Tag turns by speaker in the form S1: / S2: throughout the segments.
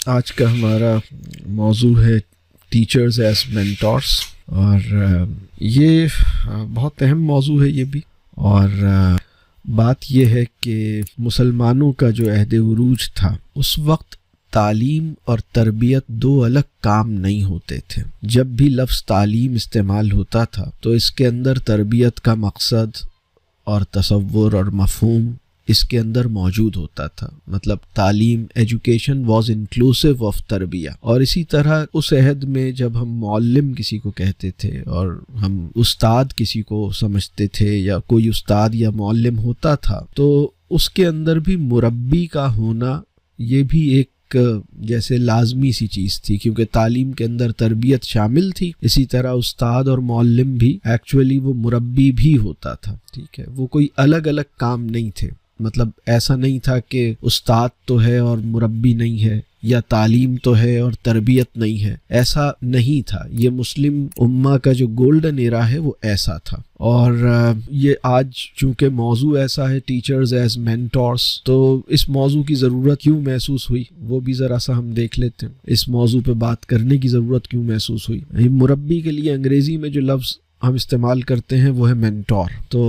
S1: آج کا ہمارا موضوع ہے ٹیچرز ایز مینٹورس، اور یہ بہت اہم موضوع ہے یہ بھی. اور بات یہ ہے کہ مسلمانوں کا جو عہد عروج تھا اس وقت تعلیم اور تربیت دو الگ کام نہیں ہوتے تھے. جب بھی لفظ تعلیم استعمال ہوتا تھا تو اس کے اندر تربیت کا مقصد اور تصور اور مفہوم اس کے اندر موجود ہوتا تھا. مطلب تعلیم، ایجوکیشن واز انکلوسیو آف تربیہ. اور اسی طرح اس عہد میں جب ہم معلم کسی کو کہتے تھے اور ہم استاد کسی کو سمجھتے تھے یا کوئی استاد یا معلم ہوتا تھا تو اس کے اندر بھی مربی کا ہونا یہ بھی ایک جیسے لازمی سی چیز تھی، کیونکہ تعلیم کے اندر تربیت شامل تھی. اسی طرح استاد اور معلم بھی ایکچولی وہ مربی بھی ہوتا تھا. ٹھیک ہے، وہ کوئی الگ الگ کام نہیں تھے. مطلب ایسا نہیں تھا کہ استاد تو ہے اور مربی نہیں ہے، یا تعلیم تو ہے اور تربیت نہیں ہے. ایسا نہیں تھا. یہ مسلم امہ کا جو گولڈن ایرا ہے وہ ایسا تھا. اور یہ آج چونکہ موضوع ایسا ہے ٹیچرز ایز مینٹورس، تو اس موضوع کی ضرورت کیوں محسوس ہوئی وہ بھی ذرا سا ہم دیکھ لیتے ہیں. اس موضوع پہ بات کرنے کی ضرورت کیوں محسوس ہوئی؟ مربی کے لیے انگریزی میں جو لفظ ہم استعمال کرتے ہیں وہ ہے مینٹور. تو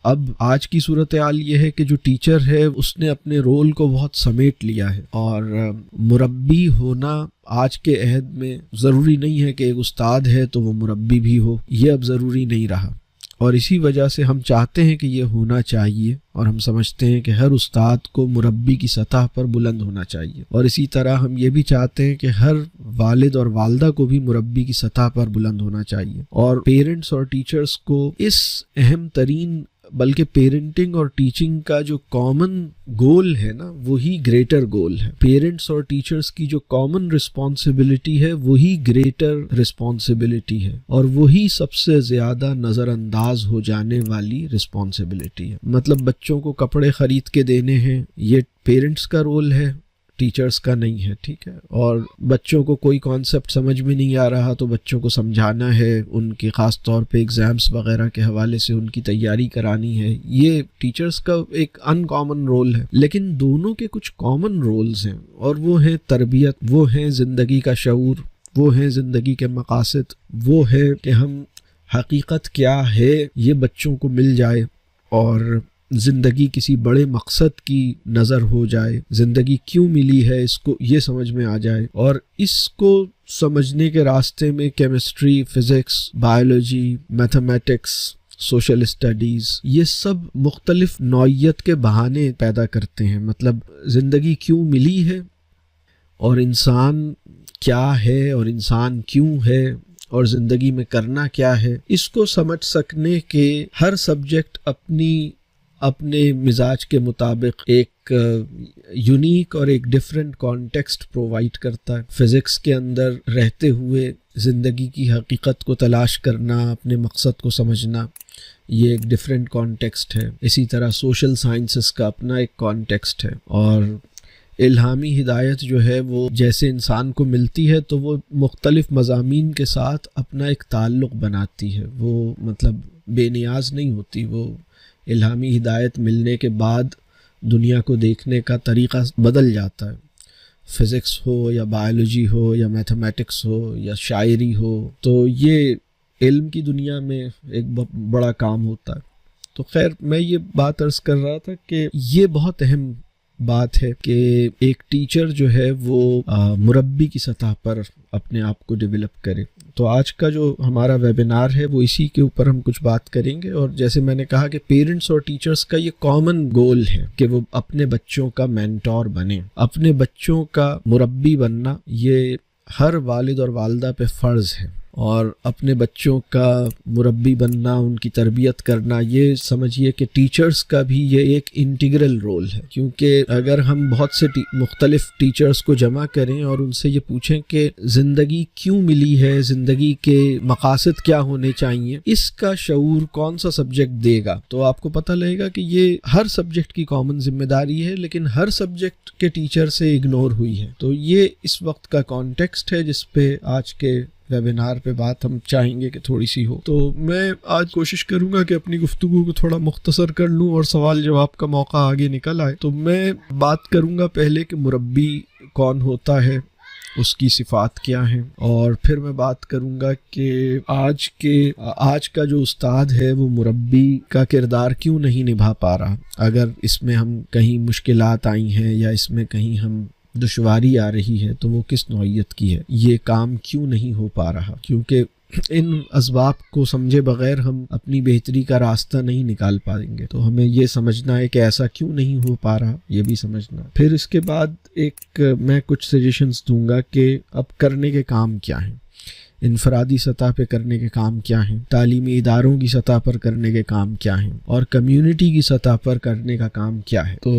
S1: اب آج کی صورتحال یہ ہے کہ جو ٹیچر ہے اس نے اپنے رول کو بہت سمیٹ لیا ہے، اور مربی ہونا آج کے عہد میں ضروری نہیں ہے کہ ایک استاد ہے تو وہ مربی بھی ہو. یہ اب ضروری نہیں رہا، اور اسی وجہ سے ہم چاہتے ہیں کہ یہ ہونا چاہیے، اور ہم سمجھتے ہیں کہ ہر استاد کو مربی کی سطح پر بلند ہونا چاہیے. اور اسی طرح ہم یہ بھی چاہتے ہیں کہ ہر والد اور والدہ کو بھی مربی کی سطح پر بلند ہونا چاہیے. اور پیرنٹس اور ٹیچرز کو اس اہم ترین، بلکہ پیرنٹنگ اور ٹیچنگ کا جو کامن گول ہے نا وہی گریٹر گول ہے. پیرنٹس اور ٹیچرز کی جو کامن رسپانسبلٹی ہے وہی گریٹر رسپانسبلٹی ہے، اور وہی سب سے زیادہ نظر انداز ہو جانے والی رسپانسبلٹی ہے. مطلب بچوں کو کپڑے خرید کے دینے ہیں، یہ پیرنٹس کا رول ہے، ٹیچرز کا نہیں ہے. ٹھیک ہے. اور بچوں کو کوئی کانسیپٹ سمجھ میں نہیں آ رہا تو بچوں کو سمجھانا ہے، ان کے خاص طور پہ ایگزامس وغیرہ کے حوالے سے ان کی تیاری کرانی ہے. یہ ٹیچرز کا ایک ان کامن رول ہے. لیکن دونوں کے کچھ کامن رولز ہیں، اور وہ ہیں تربیت، وہ ہیں زندگی کا شعور، وہ ہیں زندگی کے مقاصد، وہ ہے کہ ہم حقیقت کیا ہے یہ بچوں کو مل جائے، اور زندگی کسی بڑے مقصد کی نظر ہو جائے. زندگی کیوں ملی ہے اس کو یہ سمجھ میں آ جائے، اور اس کو سمجھنے کے راستے میں chemistry, physics, biology, mathematics, social studies, یہ سب مختلف نوعیت کے بہانے پیدا کرتے ہیں. مطلب زندگی کیوں ملی ہے، اور انسان کیا ہے، اور انسان کیوں ہے، اور زندگی میں کرنا کیا ہے، اس کو سمجھ سکنے کے ہر سبجیکٹ اپنے مزاج کے مطابق ایک یونیک اور ایک ڈیفرنٹ کانٹیکسٹ پرووائڈ کرتا ہے. فزکس کے اندر رہتے ہوئے زندگی کی حقیقت کو تلاش کرنا، اپنے مقصد کو سمجھنا، یہ ایک ڈیفرنٹ کانٹیکسٹ ہے. اسی طرح سوشل سائنسز کا اپنا ایک کانٹیکسٹ ہے. اور الہامی ہدایت جو ہے وہ جیسے انسان کو ملتی ہے تو وہ مختلف مضامین کے ساتھ اپنا ایک تعلق بناتی ہے. وہ مطلب بے نیاز نہیں ہوتی. وہ الہامی ہدایت ملنے کے بعد دنیا کو دیکھنے کا طریقہ بدل جاتا ہے. فزکس ہو یا بایولوجی ہو یا میتھمیٹکس ہو یا شاعری ہو، تو یہ علم کی دنیا میں ایک بڑا کام ہوتا ہے. تو خیر، میں یہ بات عرض کر رہا تھا کہ یہ بہت اہم بات ہے کہ ایک ٹیچر جو ہے وہ مربی کی سطح پر اپنے آپ کو ڈیولپ کرے. تو آج کا جو ہمارا ویبینار ہے وہ اسی کے اوپر ہم کچھ بات کریں گے. اور جیسے میں نے کہا کہ پیرنٹس اور ٹیچرز کا یہ کامن گول ہے کہ وہ اپنے بچوں کا مینٹور بنیں. اپنے بچوں کا مربی بننا یہ ہر والد اور والدہ پہ فرض ہے. اور اپنے بچوں کا مربی بننا، ان کی تربیت کرنا، یہ سمجھیے کہ ٹیچرز کا بھی یہ ایک انٹیگرل رول ہے. کیونکہ اگر ہم بہت سے مختلف ٹیچرز کو جمع کریں اور ان سے یہ پوچھیں کہ زندگی کیوں ملی ہے، زندگی کے مقاصد کیا ہونے چاہیے، اس کا شعور کون سا سبجیکٹ دے گا، تو آپ کو پتہ لگے گا کہ یہ ہر سبجیکٹ کی کامن ذمہ داری ہے، لیکن ہر سبجیکٹ کے ٹیچر سے اگنور ہوئی ہے. تو یہ اس وقت کا کانٹیکسٹ ہے جس پہ آج کے ویبینار پہ بات ہم چاہیں گے کہ تھوڑی سی ہو. تو میں آج کوشش کروں گا کہ اپنی گفتگو کو تھوڑا مختصر کر لوں اور سوال جواب کا موقع آگے نکل آئے. تو میں بات کروں گا پہلے کہ مربی کون ہوتا ہے، اس کی صفات کیا ہیں، اور پھر میں بات کروں گا کہ آج کا جو استاد ہے وہ مربی کا کردار کیوں نہیں نبھا پا رہا، اگر اس میں ہم کہیں مشکلات آئی ہیں یا اس میں کہیں ہم دشواری آ رہی ہے تو وہ کس نوعیت کی ہے، یہ کام کیوں نہیں ہو پا رہا، کیونکہ ان اسباب کو سمجھے بغیر ہم اپنی بہتری کا راستہ نہیں نکال پائیں گے۔ تو ہمیں یہ سمجھنا ہے کہ ایسا کیوں نہیں ہو پا رہا، یہ بھی سمجھنا۔ پھر اس کے بعد میں کچھ سجیشنز دوں گا کہ اب کرنے کے کام کیا ہیں، انفرادی سطح پہ کرنے کے کام کیا ہیں، تعلیمی اداروں کی سطح پر کرنے کے کام کیا ہیں، اور کمیونٹی کی سطح پر کرنے کا کام کیا ہے۔ تو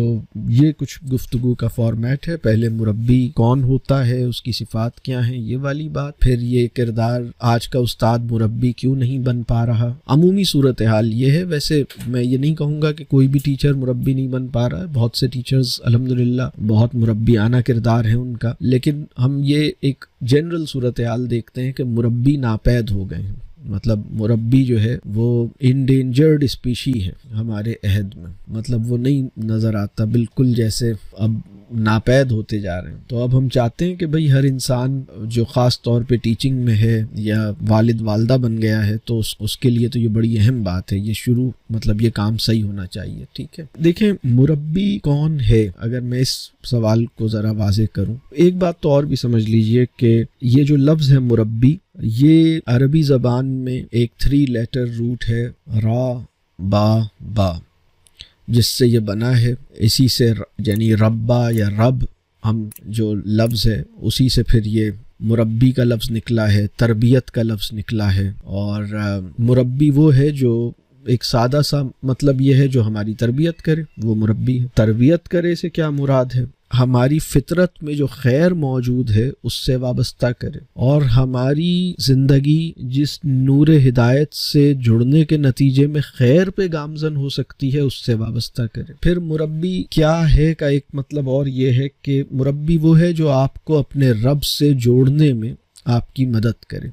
S1: یہ کچھ گفتگو کا فارمیٹ ہے، پہلے مربی کون ہوتا ہے، اس کی صفات کیا ہیں، یہ والی بات، پھر یہ کردار آج کا استاد مربی کیوں نہیں بن پا رہا۔ عمومی صورتحال یہ ہے، ویسے میں یہ نہیں کہوں گا کہ کوئی بھی ٹیچر مربی نہیں بن پا رہا ہے، بہت سے ٹیچرز الحمدللہ بہت مربیانہ کردار ہے ان کا، لیکن ہم یہ ایک جنرل صورتحال دیکھتے ہیں کہ مربی ناپید ہو گئے ہیں، مطلب مربی جو ہے وہ انڈینجرڈ اسپیشی ہے ہمارے عہد میں، مطلب وہ نہیں نظر آتا، بالکل جیسے اب ناپید ہوتے جا رہے ہیں۔ تو اب ہم چاہتے ہیں کہ بھئی ہر انسان جو خاص طور پہ ٹیچنگ میں ہے یا والد والدہ بن گیا ہے تو اس کے لیے تو یہ بڑی اہم بات ہے، یہ شروع مطلب یہ کام صحیح ہونا چاہیے، ٹھیک ہے۔ دیکھیں مربی کون ہے، اگر میں اس سوال کو ذرا واضح کروں، ایک بات تو اور بھی سمجھ لیجئے کہ یہ جو لفظ ہے مربی، یہ عربی زبان میں ایک 3 لیٹر روٹ ہے، را با با، جس سے یہ بنا ہے، اسی سے یعنی ربا یا رب ہم جو لفظ ہے اسی سے پھر یہ مربی کا لفظ نکلا ہے، تربیت کا لفظ نکلا ہے، اور مربی وہ ہے جو ایک سادہ سا مطلب یہ ہے جو ہماری تربیت کرے، وہ مربی ہے۔ تربیت کرے سے کیا مراد ہے، ہماری فطرت میں جو خیر موجود ہے اس سے وابستہ کرے، اور ہماری زندگی جس نور ہدایت سے جڑنے کے نتیجے میں خیر پہ گامزن ہو سکتی ہے اس سے وابستہ کرے۔ پھر مربی کیا ہے کا ایک مطلب اور یہ ہے کہ مربی وہ ہے جو آپ کو اپنے رب سے جوڑنے میں آپ کی مدد کرے،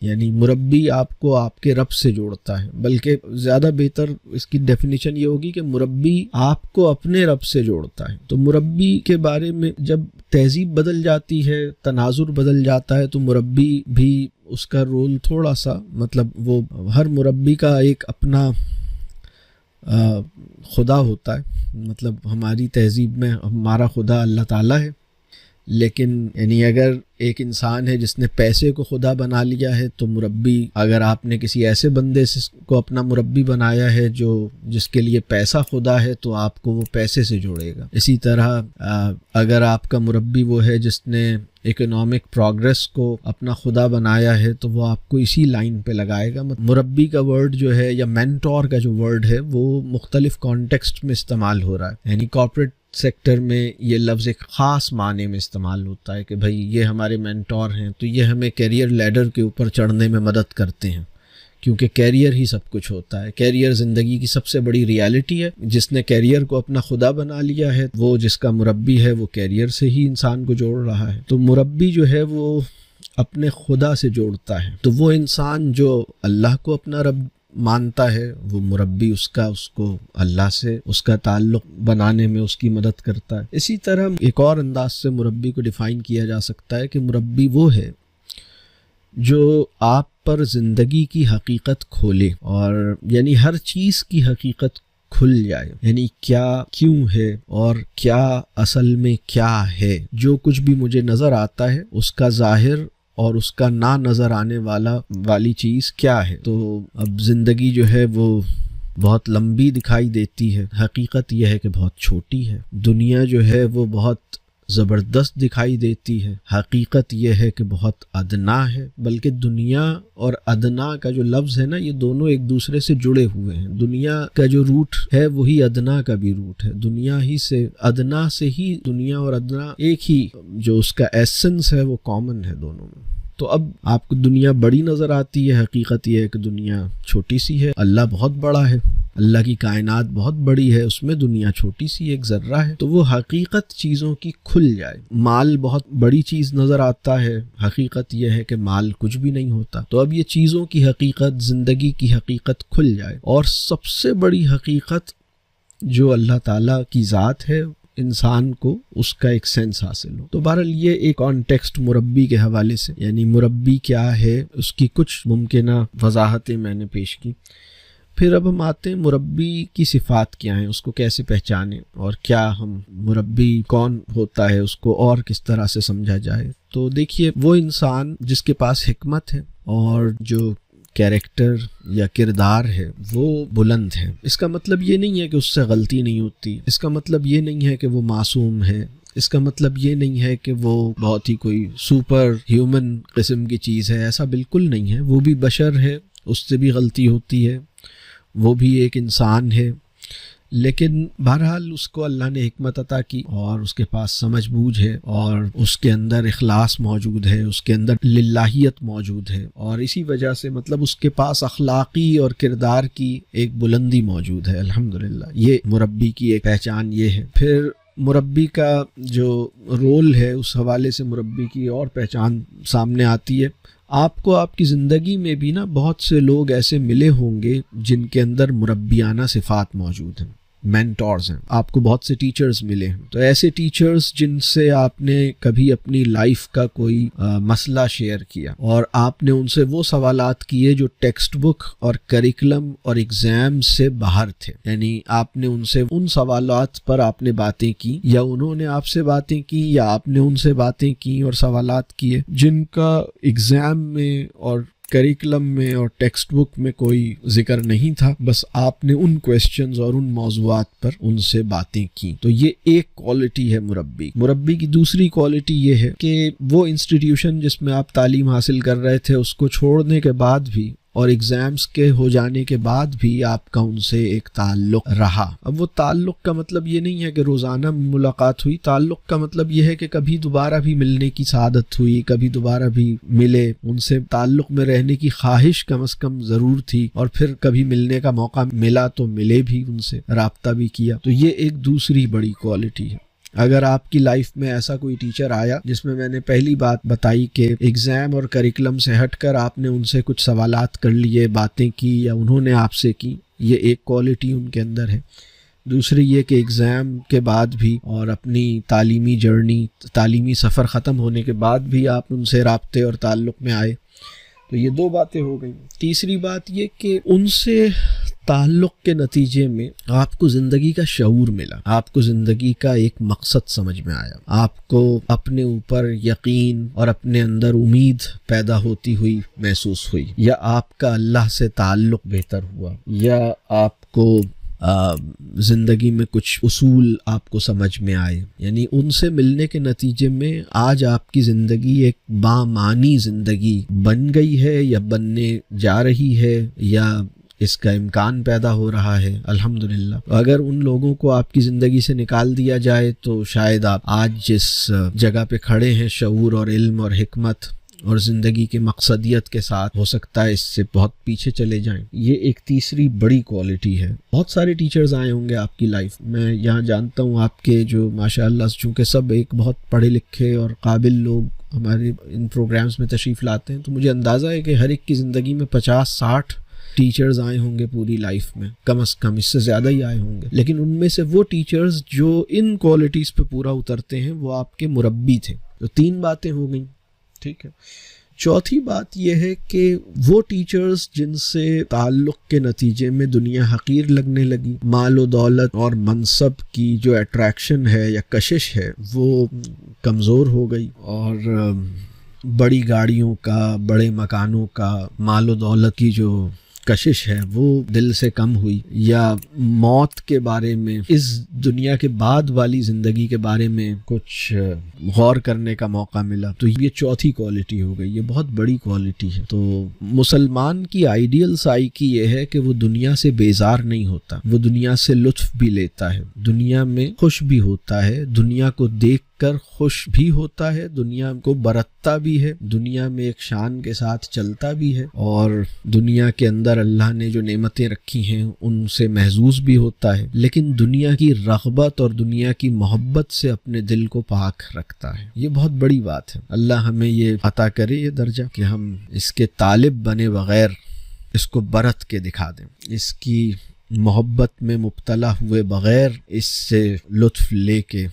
S1: یعنی مربی آپ کو آپ کے رب سے جوڑتا ہے، بلکہ زیادہ بہتر اس کی ڈیفینیشن یہ ہوگی کہ مربی آپ کو اپنے رب سے جوڑتا ہے۔ تو مربی کے بارے میں جب تہذیب بدل جاتی ہے، تناظر بدل جاتا ہے، تو مربی بھی اس کا رول تھوڑا سا مطلب وہ ہر مربی کا ایک اپنا خدا ہوتا ہے، مطلب ہماری تہذیب میں ہمارا خدا اللہ تعالیٰ ہے، لیکن یعنی اگر ایک انسان ہے جس نے پیسے کو خدا بنا لیا ہے تو مربی، اگر آپ نے کسی ایسے بندے کو اپنا مربی بنایا ہے جس کے لیے پیسہ خدا ہے تو آپ کو وہ پیسے سے جوڑے گا۔ اسی طرح اگر آپ کا مربی وہ ہے جس نے اکنامک پروگریس کو اپنا خدا بنایا ہے تو وہ آپ کو اسی لائن پہ لگائے گا۔ مربی کا ورڈ جو ہے یا مینٹور کا جو ورڈ ہے وہ مختلف کانٹیکسٹ میں استعمال ہو رہا ہے، یعنی کارپوریٹ سیکٹر میں یہ لفظ ایک خاص معنی میں استعمال ہوتا ہے کہ بھائی یہ ہمارے مینٹور ہیں، تو یہ ہمیں کیریئر لیڈر کے اوپر چڑھنے میں مدد کرتے ہیں، کیونکہ کیریئر ہی سب کچھ ہوتا ہے، کیریئر زندگی کی سب سے بڑی ریالٹی ہے۔ جس نے کیریئر کو اپنا خدا بنا لیا ہے، وہ جس کا مربی ہے وہ کیریئر سے ہی انسان کو جوڑ رہا ہے۔ تو مربی جو ہے وہ اپنے خدا سے جوڑتا ہے، تو وہ انسان جو اللہ کو اپنا رب مانتا ہے وہ مربی اس کو اللہ سے اس کا تعلق بنانے میں اس کی مدد کرتا ہے۔ اسی طرح ایک اور انداز سے مربی کو ڈیفائن کیا جا سکتا ہے کہ مربی وہ ہے جو آپ پر زندگی کی حقیقت کھولے، اور یعنی ہر چیز کی حقیقت کھل جائے، یعنی کیا کیوں ہے اور کیا اصل میں کیا ہے، جو کچھ بھی مجھے نظر آتا ہے اس کا ظاہر اور اس کا نہ نظر آنے والی چیز کیا ہے۔ تو اب زندگی جو ہے وہ بہت لمبی دکھائی دیتی ہے، حقیقت یہ ہے کہ بہت چھوٹی ہے۔ دنیا جو ہے وہ بہت زبردست دکھائی دیتی ہے، حقیقت یہ ہے کہ بہت ادنا ہے۔ بلکہ دنیا اور ادنا کا جو لفظ ہے نا، یہ دونوں ایک دوسرے سے جڑے ہوئے ہیں۔ دنیا کا جو روٹ ہے وہی ادنا کا بھی روٹ ہے، دنیا ہی سے، ادنا سے ہی دنیا اور ادنا ایک ہی جو اس کا ایسنس ہے وہ کامن ہے دونوں میں۔ تو اب آپ کو دنیا بڑی نظر آتی ہے، حقیقت یہ ہے کہ دنیا چھوٹی سی ہے۔ اللہ بہت بڑا ہے، اللہ کی کائنات بہت بڑی ہے، اس میں دنیا چھوٹی سی ایک ذرہ ہے۔ تو وہ حقیقت چیزوں کی کھل جائے۔ مال بہت بڑی چیز نظر آتا ہے، حقیقت یہ ہے کہ مال کچھ بھی نہیں ہوتا۔ تو اب یہ چیزوں کی حقیقت، زندگی کی حقیقت کھل جائے، اور سب سے بڑی حقیقت جو اللہ تعالیٰ کی ذات ہے انسان کو اس کا ایک سینس حاصل ہو۔ تو بہرحال یہ ایک کانٹیکسٹ مربی کے حوالے سے، یعنی مربی کیا ہے اس کی کچھ ممکنہ وضاحتیں میں نے پیش کی۔ پھر اب ہم آتے ہیں مربی کی صفات کیا ہیں، اس کو کیسے پہچانیں، اور کیا ہم مربی کون ہوتا ہے، اس کو اور کس طرح سے سمجھا جائے۔ تو دیکھیے، وہ انسان جس کے پاس حکمت ہے اور جو کیریکٹر یا کردار ہے وہ بلند ہے۔ اس کا مطلب یہ نہیں ہے کہ اس سے غلطی نہیں ہوتی، اس کا مطلب یہ نہیں ہے کہ وہ معصوم ہے، اس کا مطلب یہ نہیں ہے کہ وہ بہت ہی کوئی سپر ہیومن قسم کی چیز ہے، ایسا بالکل نہیں ہے۔ وہ بھی بشر ہے، اس سے بھی غلطی ہوتی ہے، وہ بھی ایک انسان ہے، لیکن بہرحال اس کو اللہ نے حکمت عطا کی اور اس کے پاس سمجھ بوجھ ہے اور اس کے اندر اخلاص موجود ہے، اس کے اندر للہیت موجود ہے، اور اسی وجہ سے مطلب اس کے پاس اخلاقی اور کردار کی ایک بلندی موجود ہے۔ الحمدللہ، یہ مربی کی ایک پہچان یہ ہے۔ پھر مربی کا جو رول ہے، اس حوالے سے مربی کی اور پہچان سامنے آتی ہے۔ آپ کو آپ کی زندگی میں بھی نا بہت سے لوگ ایسے ملے ہوں گے جن کے اندر مربیانہ صفات موجود ہیں، مینٹورز ہیں، آپ کو بہت سے ٹیچرز ملے ہیں۔ تو ایسے ٹیچرز جن سے آپ نے کبھی اپنی لائف کا کوئی مسئلہ شیئر کیا اور آپ نے ان سے وہ سوالات کیے جو ٹیکسٹ بک اور کریکلم اور ایگزام سے باہر تھے، یعنی آپ نے ان سے ان سوالات پر آپ نے باتیں کی، یا انہوں نے آپ سے باتیں کی، یا آپ نے ان سے باتیں کی اور سوالات کیے جن کا ایگزام میں اور کریکلم میں اور ٹیکسٹ بک میں کوئی ذکر نہیں تھا، بس آپ نے ان کویسچنز اور ان موضوعات پر ان سے باتیں کی۔ تو یہ ایک کوالٹی ہے مربی کی۔ دوسری کوالٹی یہ ہے کہ وہ انسٹیٹیوشن جس میں آپ تعلیم حاصل کر رہے تھے اس کو چھوڑنے کے بعد بھی اور ایگزامز کے ہو جانے کے بعد بھی آپ کا ان سے ایک تعلق رہا۔ اب وہ تعلق کا مطلب یہ نہیں ہے کہ روزانہ ملاقات ہوئی، تعلق کا مطلب یہ ہے کہ کبھی دوبارہ بھی ملنے کی سعادت ہوئی، کبھی دوبارہ بھی ملے، ان سے تعلق میں رہنے کی خواہش کم از کم ضرور تھی، اور پھر کبھی ملنے کا موقع ملا تو ملے بھی، ان سے رابطہ بھی کیا۔ تو یہ ایک دوسری بڑی کوالٹی ہے۔ اگر آپ کی لائف میں ایسا کوئی ٹیچر آیا جس میں نے پہلی بات بتائی کہ ایگزام اور کریکلم سے ہٹ کر آپ نے ان سے کچھ سوالات کر لیے، باتیں کی، یا انہوں نے آپ سے کی، یہ ایک کوالٹی ان کے اندر ہے۔ دوسری یہ کہ ایگزام کے بعد بھی اور اپنی تعلیمی جرنی، تعلیمی سفر ختم ہونے کے بعد بھی آپ ان سے رابطے اور تعلق میں آئے۔ تو یہ دو باتیں ہو گئیں۔ تیسری بات یہ کہ ان سے تعلق کے نتیجے میں آپ کو زندگی کا شعور ملا، آپ کو زندگی کا ایک مقصد سمجھ میں آیا، آپ کو اپنے اوپر یقین اور اپنے اندر امید پیدا ہوتی ہوئی محسوس ہوئی، یا آپ کا اللہ سے تعلق بہتر ہوا، یا آپ کو زندگی میں کچھ اصول آپ کو سمجھ میں آئے۔ یعنی ان سے ملنے کے نتیجے میں آج آپ کی زندگی ایک بامعنی زندگی بن گئی ہے، یا بننے جا رہی ہے، یا اس کا امکان پیدا ہو رہا ہے۔ الحمدللہ۔ اگر ان لوگوں کو آپ کی زندگی سے نکال دیا جائے تو شاید آپ آج جس جگہ پہ کھڑے ہیں شعور اور علم اور حکمت اور زندگی کے مقصدیت کے ساتھ، ہو سکتا ہے اس سے بہت پیچھے چلے جائیں۔ یہ ایک تیسری بڑی کوالٹی ہے۔ بہت سارے ٹیچرز آئے ہوں گے آپ کی لائف میں، یہاں جانتا ہوں آپ کے جو ماشاءاللہ چونکہ سب ایک بہت پڑھے لکھے اور قابل لوگ ہمارے ان پروگرامز میں تشریف لاتے ہیں، تو مجھے اندازہ ہے کہ ہر ایک کی زندگی میں 50-60 ٹیچرز آئے ہوں گے پوری لائف میں، کم از کم اس سے زیادہ ہی آئے ہوں گے، لیکن ان میں سے وہ ٹیچرز جو ان کوالٹیز پہ پورا اترتے ہیں وہ آپ کے مربی تھے۔ تو 3 باتیں ہو گئیں، ٹھیک ہے۔ چوتھی بات یہ ہے کہ وہ ٹیچرز جن سے تعلق کے نتیجے میں دنیا حقیر لگنے لگی، مال و دولت اور منصب کی جو اٹریکشن ہے یا کشش ہے وہ کمزور ہو گئی، اور بڑی گاڑیوں کا، بڑے مکانوں کا، مال و دولت کی جو کشش ہے وہ دل سے کم ہوئی، یا موت کے بارے میں، اس دنیا کے بعد والی زندگی کے بارے میں کچھ غور کرنے کا موقع ملا، تو یہ چوتھی کوالٹی ہو گئی۔ یہ بہت بڑی کوالٹی ہے۔ تو مسلمان کی آئیڈیل سائیکی یہ ہے کہ وہ دنیا سے بیزار نہیں ہوتا، وہ دنیا سے لطف بھی لیتا ہے، دنیا میں خوش بھی ہوتا ہے، دنیا کو دیکھ کر خوش بھی ہوتا ہے، دنیا کو برتتا بھی ہے، دنیا میں ایک شان کے ساتھ چلتا بھی ہے، اور دنیا کے اندر اللہ نے جو نعمتیں رکھی ہیں ان سے محظوظ بھی ہوتا ہے، لیکن دنیا کی رغبت اور دنیا کی محبت سے اپنے دل کو پاک رکھتا ہے۔ یہ بہت بڑی بات ہے۔ اللہ ہمیں یہ عطا کرے یہ درجہ کہ ہم اس کے طالب بنے بغیر اس کو برت کے دکھا دیں، اس کی محبت میں مبتلا ہوئے بغیر اس سے لطف لے کے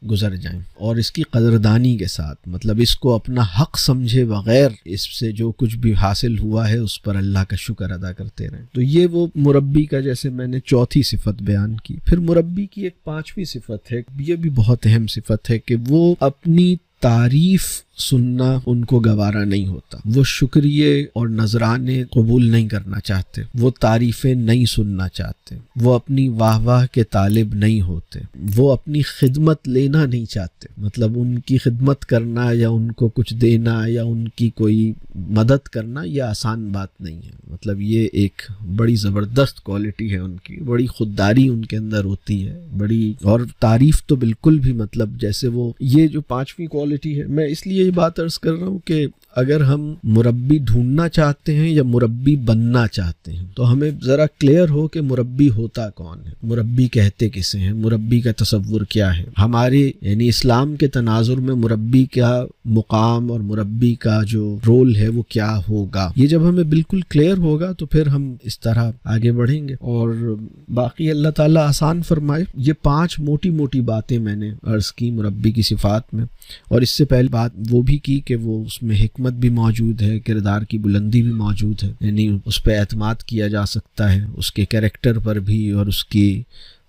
S1: گزر جائیں، اور اس کی قدردانی کے ساتھ، مطلب اس کو اپنا حق سمجھے بغیر اس سے جو کچھ بھی حاصل ہوا ہے اس پر اللہ کا شکر ادا کرتے رہیں۔ تو یہ وہ مربی کا، جیسے میں نے چوتھی صفت بیان کی۔ پھر مربی کی ایک پانچویں صفت ہے، یہ بھی بہت اہم صفت ہے، کہ وہ اپنی تعریف سننا ان کو گوارا نہیں ہوتا، وہ شکریہ اور نذرانے قبول نہیں کرنا چاہتے، وہ تعریفیں نہیں سننا چاہتے، وہ اپنی واہ واہ کے طالب نہیں ہوتے، وہ اپنی خدمت لینا نہیں چاہتے، مطلب ان کی خدمت کرنا یا ان کو کچھ دینا یا ان کی کوئی مدد کرنا یہ آسان بات نہیں ہے، مطلب یہ ایک بڑی زبردست کوالٹی ہے ان کی، بڑی خودداری ان کے اندر ہوتی ہے بڑی، اور تعریف تو بالکل بھی، مطلب جیسے وہ یہ جو پانچویں کوالٹی ہے، میں اس لیے یہ بات عرض کر رہا ہوں کہ اگر ہم مربی ڈھونڈنا چاہتے ہیں یا مربی بننا چاہتے ہیں تو ہمیں ذرا کلیئر ہو کہ مربی ہوتا کون ہے، مربی کہتے کسے ہیں، مربی کا تصور کیا ہے، ہمارے یعنی اسلام کے تناظر میں مربی کا مقام اور مربی کا جو رول ہے وہ کیا ہوگا۔ یہ جب ہمیں بالکل کلیئر ہوگا تو پھر ہم اس طرح آگے بڑھیں گے، اور باقی اللہ تعالیٰ آسان فرمائے۔ یہ 5 موٹی موٹی باتیں میں نے عرض کی مربی کی صفات میں، اور اس سے پہلے بات وہ بھی کی کہ وہ اس میں حکمت بھی موجود ہے، کردار کی بلندی بھی موجود ہے، یعنی اس پہ اعتماد کیا جا سکتا ہے، اس کے کریکٹر پر بھی اور اس کی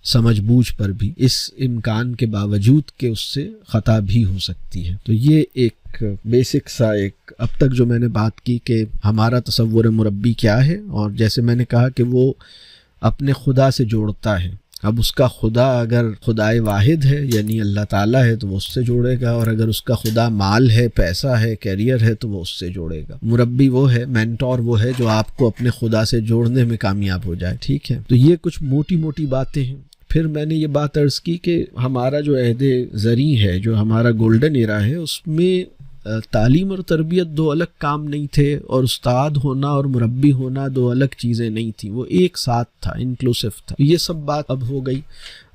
S1: سمجھ بوجھ پر بھی، اس امکان کے باوجود کہ اس سے خطا بھی ہو سکتی ہے۔ تو یہ ایک بیسک سا ایک اب تک جو میں نے بات کی کہ ہمارا تصور مربی کیا ہے، اور جیسے میں نے کہا کہ وہ اپنے خدا سے جوڑتا ہے۔ اب اس کا خدا اگر خدائے واحد ہے یعنی اللہ تعالیٰ ہے تو وہ اس سے جوڑے گا، اور اگر اس کا خدا مال ہے، پیسہ ہے، کیریئر ہے تو وہ اس سے جوڑے گا۔ مربی وہ ہے، مینٹور وہ ہے جو آپ کو اپنے خدا سے جوڑنے میں کامیاب ہو جائے، ٹھیک ہے۔ تو یہ کچھ موٹی موٹی باتیں ہیں۔ پھر میں نے یہ بات عرض کی کہ ہمارا جو عہد زریں ہے، جو ہمارا گولڈن ایرا ہے، اس میں تعلیم اور تربیت 2 الگ کام نہیں تھے، اور استاد ہونا اور مربی ہونا 2 الگ چیزیں نہیں تھیں، وہ ایک ساتھ تھا، انکلوسیو تھا۔ یہ سب بات اب ہو گئی۔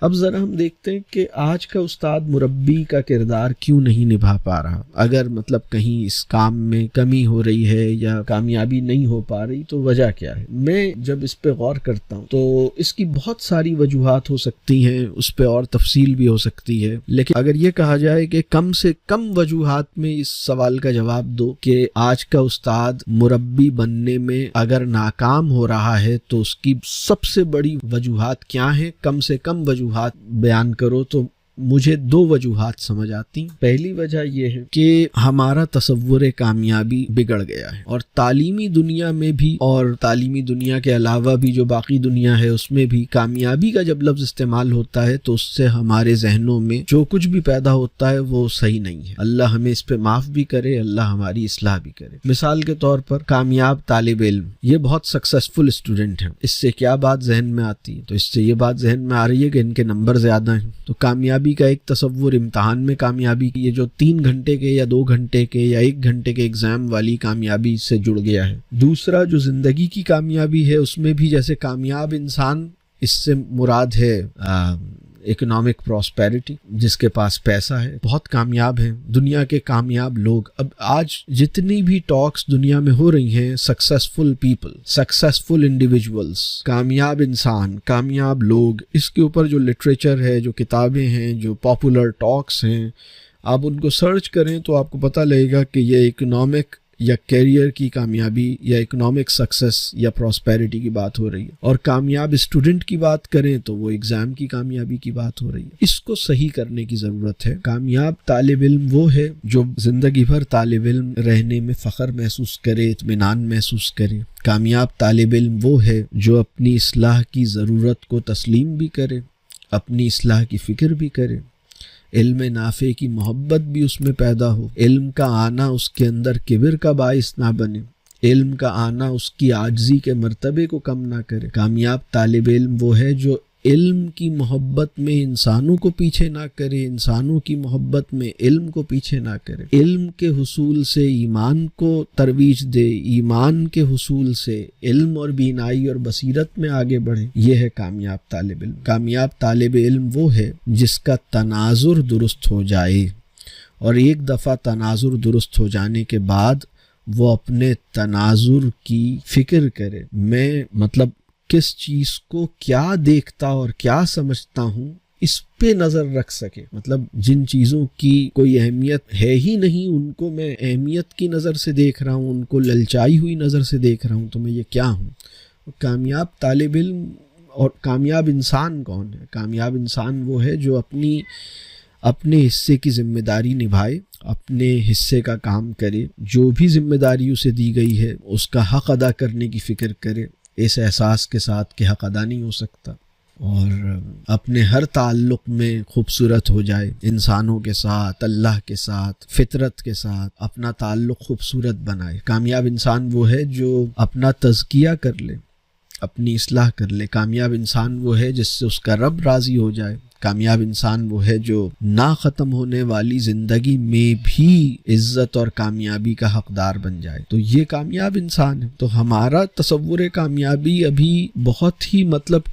S1: اب ذرا ہم دیکھتے ہیں کہ آج کا استاد مربی کا کردار کیوں نہیں نبھا پا رہا، اگر مطلب کہیں اس کام میں کمی ہو رہی ہے یا کامیابی نہیں ہو پا رہی تو وجہ کیا ہے۔ میں جب اس پہ غور کرتا ہوں تو اس کی بہت ساری وجوہات ہو سکتی ہیں، اس پہ اور تفصیل بھی ہو سکتی ہے، لیکن اگر یہ کہا جائے کہ کم سے کم وجوہات میں اس سوال کا جواب دو کہ آج کا استاد مربی بننے میں اگر ناکام ہو رہا ہے تو اس کی سب سے بڑی وجوہات کیا ہیں، کم سے کم وجوہات بیان کرو تو مجھے 2 وجوہات سمجھ آتی۔ پہلی وجہ یہ ہے کہ ہمارا تصور کامیابی بگڑ گیا ہے، اور تعلیمی دنیا میں بھی اور تعلیمی دنیا کے علاوہ بھی جو باقی دنیا ہے اس میں بھی کامیابی کا جب لفظ استعمال ہوتا ہے تو اس سے ہمارے ذہنوں میں جو کچھ بھی پیدا ہوتا ہے وہ صحیح نہیں ہے۔ اللہ ہمیں اس پہ معاف بھی کرے، اللہ ہماری اصلاح بھی کرے۔ مثال کے طور پر کامیاب طالب علم، یہ بہت سکسیسفل اسٹوڈنٹ ہیں، اس سے کیا بات ذہن میں آتی ہے؟ تو اس سے یہ بات ذہن میں آ رہی ہے کہ ان کے نمبر زیادہ ہیں، تو کامیابی کا ایک تصور امتحان میں کامیابی کی، یہ جو 3 گھنٹے کے یا 2 گھنٹے کے یا 1 گھنٹے کے ایگزام والی کامیابی سے جڑ گیا ہے۔ دوسرا جو زندگی کی کامیابی ہے اس میں بھی جیسے کامیاب انسان، اس سے مراد ہے اکنامک پراسپیرٹی، جس کے پاس پیسہ ہے، بہت کامیاب ہیں دنیا کے کامیاب لوگ۔ اب آج جتنی بھی ٹاکس دنیا میں ہو رہی ہیں، سکسیسفل پیپل، سکسیسفل انڈیویجولز، کامیاب انسان، کامیاب لوگ، اس کے اوپر جو لٹریچر ہے، جو کتابیں ہیں، جو پاپولر ٹاکس ہیں، آپ ان کو سرچ کریں تو آپ کو پتہ لگے گا کہ یہ اکنامک یا کیریئر کی کامیابی یا اکنامک سکسس یا پراسپیرٹی کی بات ہو رہی ہے، اور کامیاب اسٹوڈنٹ کی بات کریں تو وہ ایگزام کی کامیابی کی بات ہو رہی ہے۔ اس کو صحیح کرنے کی ضرورت ہے۔ کامیاب طالب علم وہ ہے جو زندگی بھر طالب علم رہنے میں فخر محسوس کرے، اطمینان محسوس کرے۔ کامیاب طالب علم وہ ہے جو اپنی اصلاح کی ضرورت کو تسلیم بھی کرے، اپنی اصلاح کی فکر بھی کرے، علم نافع کی محبت بھی اس میں پیدا ہو، علم کا آنا اس کے اندر کبر کا باعث نہ بنے، علم کا آنا اس کی عاجزی کے مرتبے کو کم نہ کرے۔ کامیاب طالب علم وہ ہے جو علم کی محبت میں انسانوں کو پیچھے نہ کرے، انسانوں کی محبت میں علم کو پیچھے نہ کرے، علم کے حصول سے ایمان کو ترویج دے، ایمان کے حصول سے علم اور بینائی اور بصیرت میں آگے بڑھے۔ یہ ہے کامیاب طالب علم۔ کامیاب طالب علم وہ ہے جس کا تناظر درست ہو جائے، اور ایک دفعہ تناظر درست ہو جانے کے بعد وہ اپنے تناظر کی فکر کرے۔ میں مطلب کس چیز کو کیا دیکھتا اور کیا سمجھتا ہوں اس پہ نظر رکھ سکے. مطلب جن چیزوں کی کوئی اہمیت ہے ہی نہیں ان کو میں اہمیت کی نظر سے دیکھ رہا ہوں, ان کو للچائی ہوئی نظر سے دیکھ رہا ہوں, تو میں یہ کیا ہوں. کامیاب طالب علم اور کامیاب انسان کون ہے؟ کامیاب انسان وہ ہے جو اپنے حصے کی ذمہ داری نبھائے, اپنے حصے کا کام کرے, جو بھی ذمہ داری اسے دی گئی ہے اس کا حق ادا کرنے کی فکر کرے, اس احساس کے ساتھ کہ حق ادا نہیں ہو سکتا, اور اپنے ہر تعلق میں خوبصورت ہو جائے, انسانوں کے ساتھ, اللہ کے ساتھ, فطرت کے ساتھ اپنا تعلق خوبصورت بنائے. کامیاب انسان وہ ہے جو اپنا تزکیہ کر لے, اپنی اصلاح کر لے. کامیاب انسان وہ ہے جس سے اس کا رب راضی ہو جائے. کامیاب انسان وہ ہے جو نہ ختم ہونے والی زندگی میں بھی عزت اور کامیابی کا حقدار بن جائے. تو یہ کامیاب انسان ہے. تو ہمارا تصور کامیابی ابھی بہت ہی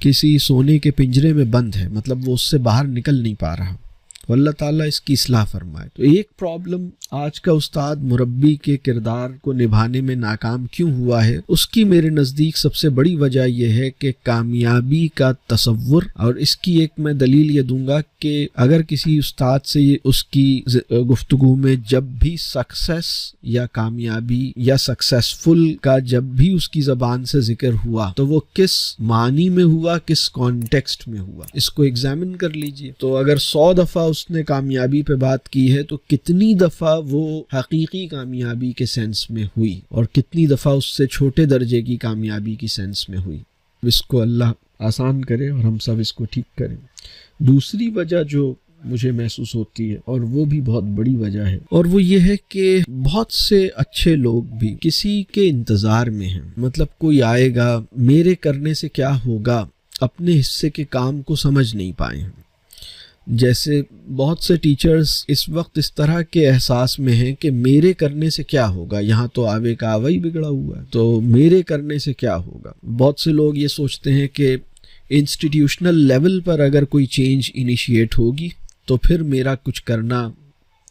S1: کسی سونے کے پنجرے میں بند ہے, وہ اس سے باہر نکل نہیں پا رہا. تو اللہ تعالیٰ اس کی اصلاح فرمائے. تو ایک پرابلم آج کا استاد مربی کے کردار کو نبھانے میں ناکام کیوں ہوا ہے, اس کی میرے نزدیک سب سے بڑی وجہ یہ ہے کہ کامیابی کا تصور. اور اس کی ایک میں دلیل یہ دوں گا کہ اگر کسی استاد سے اس کی گفتگو میں جب بھی سکسیس یا کامیابی یا سکسیسفل کا جب بھی اس کی زبان سے ذکر ہوا تو وہ کس معنی میں ہوا, کس کانٹیکسٹ میں ہوا, اس کو ایگزامن کر لیجئے. تو اگر 100 دفعہ اس نے کامیابی پہ بات کی ہے تو کتنی دفعہ وہ حقیقی کامیابی کے سینس میں ہوئی اور کتنی دفعہ اس سے چھوٹے درجے کی کامیابی کی سینس میں ہوئی. اس کو اللہ آسان کرے اور ہم سب اس کو ٹھیک کریں. دوسری وجہ جو مجھے محسوس ہوتی ہے, اور وہ بھی بہت بڑی وجہ ہے, اور وہ یہ ہے کہ بہت سے اچھے لوگ بھی کسی کے انتظار میں ہیں. کوئی آئے گا, میرے کرنے سے کیا ہوگا, اپنے حصے کے کام کو سمجھ نہیں پائے ہیں. جیسے بہت سے ٹیچرز اس وقت اس طرح کے احساس میں ہیں کہ میرے کرنے سے کیا ہوگا, یہاں تو آوے کا آوا ہی بگڑا ہوا ہے, تو میرے کرنے سے کیا ہوگا. بہت سے لوگ یہ سوچتے ہیں کہ انسٹیٹیوشنل لیول پر اگر کوئی چینج انیشیٹ ہوگی تو پھر میرا کچھ کرنا